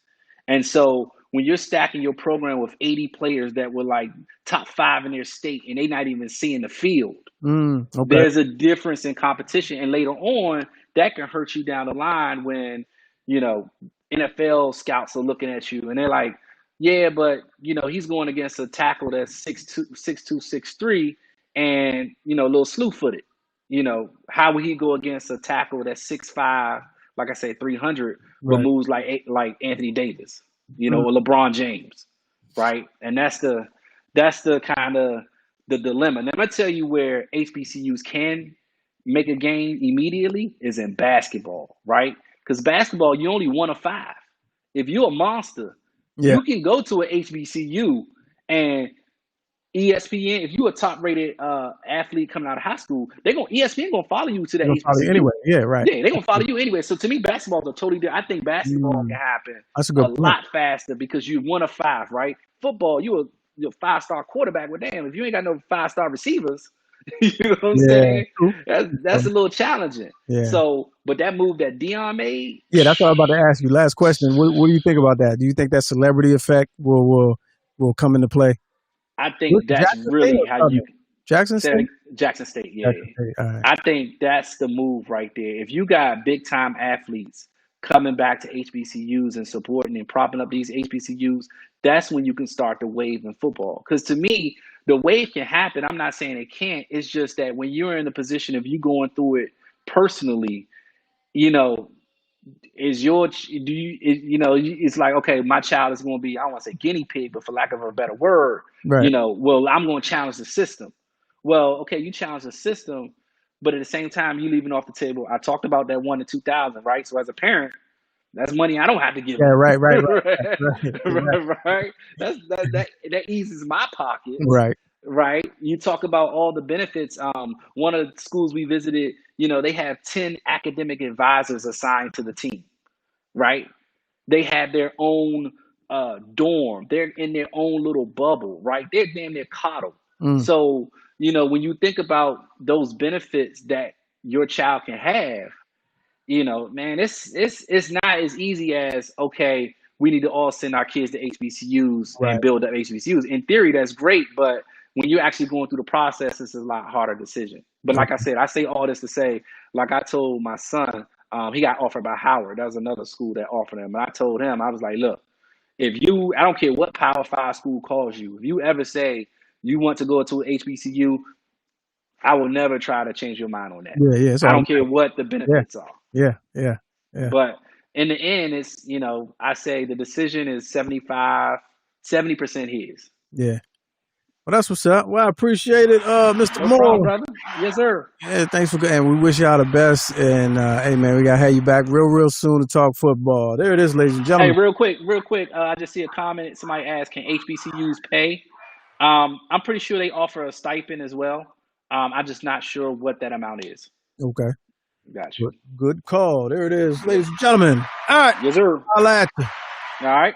And so when you're stacking your program with 80 players that were like top 5 in their state and they not even seeing the field, Okay. there's a difference in competition. And later on, that can hurt you down the line when, NFL scouts are looking at you and they're like, yeah, but, he's going against a tackle that's 6'2", 6'2", 6'3", and, a little slew-footed. How would he go against a tackle that's 6'5", like I say, 300, but Right. moves like Anthony Davis, or LeBron James, right? And that's the kind of the dilemma. Now, I'm going to tell you where HBCUs can make a gain immediately is in basketball, right? Because basketball, you only one of 5. If you're a monster, Yeah. you can go to an HBCU and ESPN, if you're a top-rated athlete coming out of high school, ESPN gonna follow you to that They'll follow you HBCU. anyway. Yeah, right. Yeah, they're gonna follow you anyway. So to me, basketball is a totally different. I think basketball can happen That's a good point. lot faster because you're one of 5, right? Football, you're a 5-star quarterback. Well, damn, if you ain't got no 5-star receivers, you know what I'm saying? That's a little challenging. Yeah. So, but that move that Dion made. Yeah, that's what I was about to ask you. Last question. What do you think about that? Do you think that celebrity effect will come into play? I think that's Jackson really State how you Jackson State? Jackson State, yeah. Jackson State, all right. I think that's the move right there. If you got big time athletes coming back to HBCUs and supporting and propping up these HBCUs, that's when you can start the wave in football. Because to me, the wave can happen. I'm not saying it can't. It's just that when you're in the position of you going through it personally, it's like, okay, my child is going to be, I don't want to say guinea pig, but for lack of a better word, Right. well, I'm going to challenge the system. Well, okay, you challenge the system, but at the same time, you leaving off the table. I talked about that 1 in 2,000, right? So as a parent, that's money I don't have to give. Yeah, right. Right. That eases my pocket. Right. Right. You talk about all the benefits. One of the schools we visited, they have 10 academic advisors assigned to the team. Right. They have their own dorm. They're in their own little bubble. Right. They're damn near coddled. So, when you think about those benefits that your child can have, man, it's not as easy as, okay, we need to all send our kids to HBCUs and build up HBCUs. In theory, that's great, but when you're actually going through the process, it's a lot harder decision. But like I said, I say all this to say, like I told my son, he got offered by Howard. That was another school that offered him. And I told him, I was like, look, I don't care what Power 5 school calls you. If you ever say you want to go to an HBCU, I will never try to change your mind on that. Yeah. I don't care what the benefits are. Yeah. But in the end, it's, I say the decision is 70% his. Yeah. Well, that's what's up. Well, I appreciate it, Mr. No Moore. problem, brother. Yes, sir. Yeah, thanks for and we wish y'all the best. And hey, man, we gotta have you back real soon to talk football. There it is, ladies and gentlemen. Hey, real quick. I just see a comment. Somebody asked, "Can HBCUs pay?" I'm pretty sure they offer a stipend as well. I'm just not sure what that amount is. Okay. Gotcha. Good call. There it is, ladies and gentlemen. All right. Yes, sir. I'll at you. All right.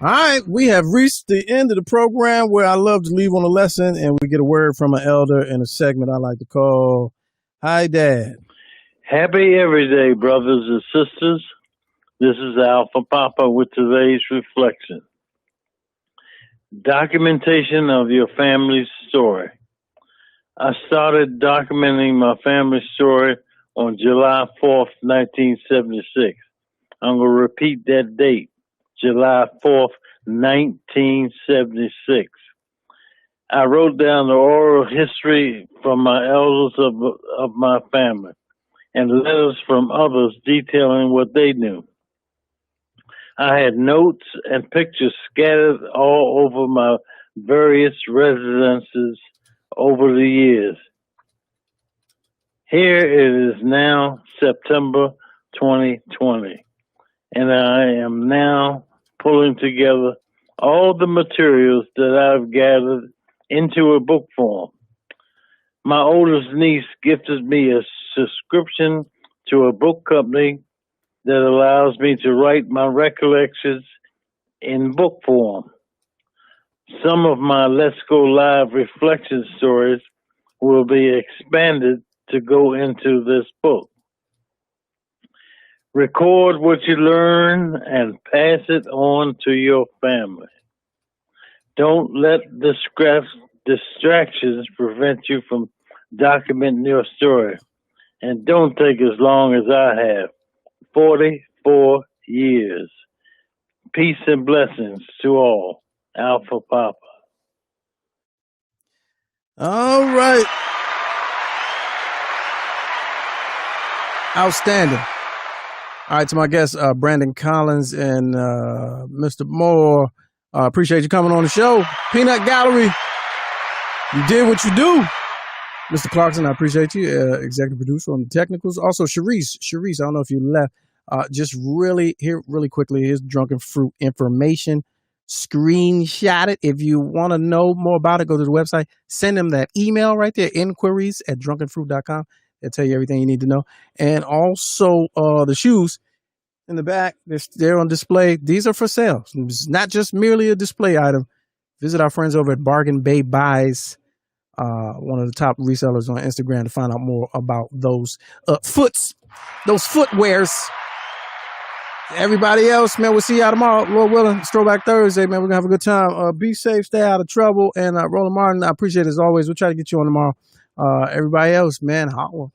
All right, we have reached the end of the program where I love to leave on a lesson and we get a word from an elder in a segment I like to call Hi, Dad. Happy every day, brothers and sisters. This is Alpha Papa with today's reflection. Documentation of your family's story. I started documenting my family story on July 4th, 1976. I'm going to repeat that date. July 4th, 1976. I wrote down the oral history from my elders of my family and letters from others detailing what they knew. I had notes and pictures scattered all over my various residences over the years. Here it is now September 2020. And I am now pulling together all the materials that I've gathered into a book form. My oldest niece gifted me a subscription to a book company that allows me to write my recollections in book form. Some of my Let's Go Live reflection stories will be expanded to go into this book. Record what you learn and pass it on to your family. Don't let distractions prevent you from documenting your story. And don't take as long as I have, 44 years. Peace and blessings to all. Alpha Papa. All right. Outstanding. All right, to my guests, Brandon Collins and Mr. Moore. Appreciate you coming on the show. Peanut Gallery, you did what you do. Mr. Clarkson, I appreciate you, executive producer on the technicals. Also, Sharice, I don't know if you left. Just really quickly, here's Drunken Fruit information. Screenshot it. If you want to know more about it, go to the website. Send them that email right there, inquiries@drunkenfruit.com. They'll tell you everything you need to know. And also, the shoes in the back, they're on display. These are for sale. It's not just merely a display item. Visit our friends over at Bargain Bay Buys, one of the top resellers on Instagram, to find out more about those footwears. Everybody else, man, we'll see y'all tomorrow. Lord willing, it's Throwback Thursday, man. We're going to have a good time. Be safe, stay out of trouble. And Roland Martin, I appreciate it as always. We'll try to get you on tomorrow. Everybody else, man, hot one.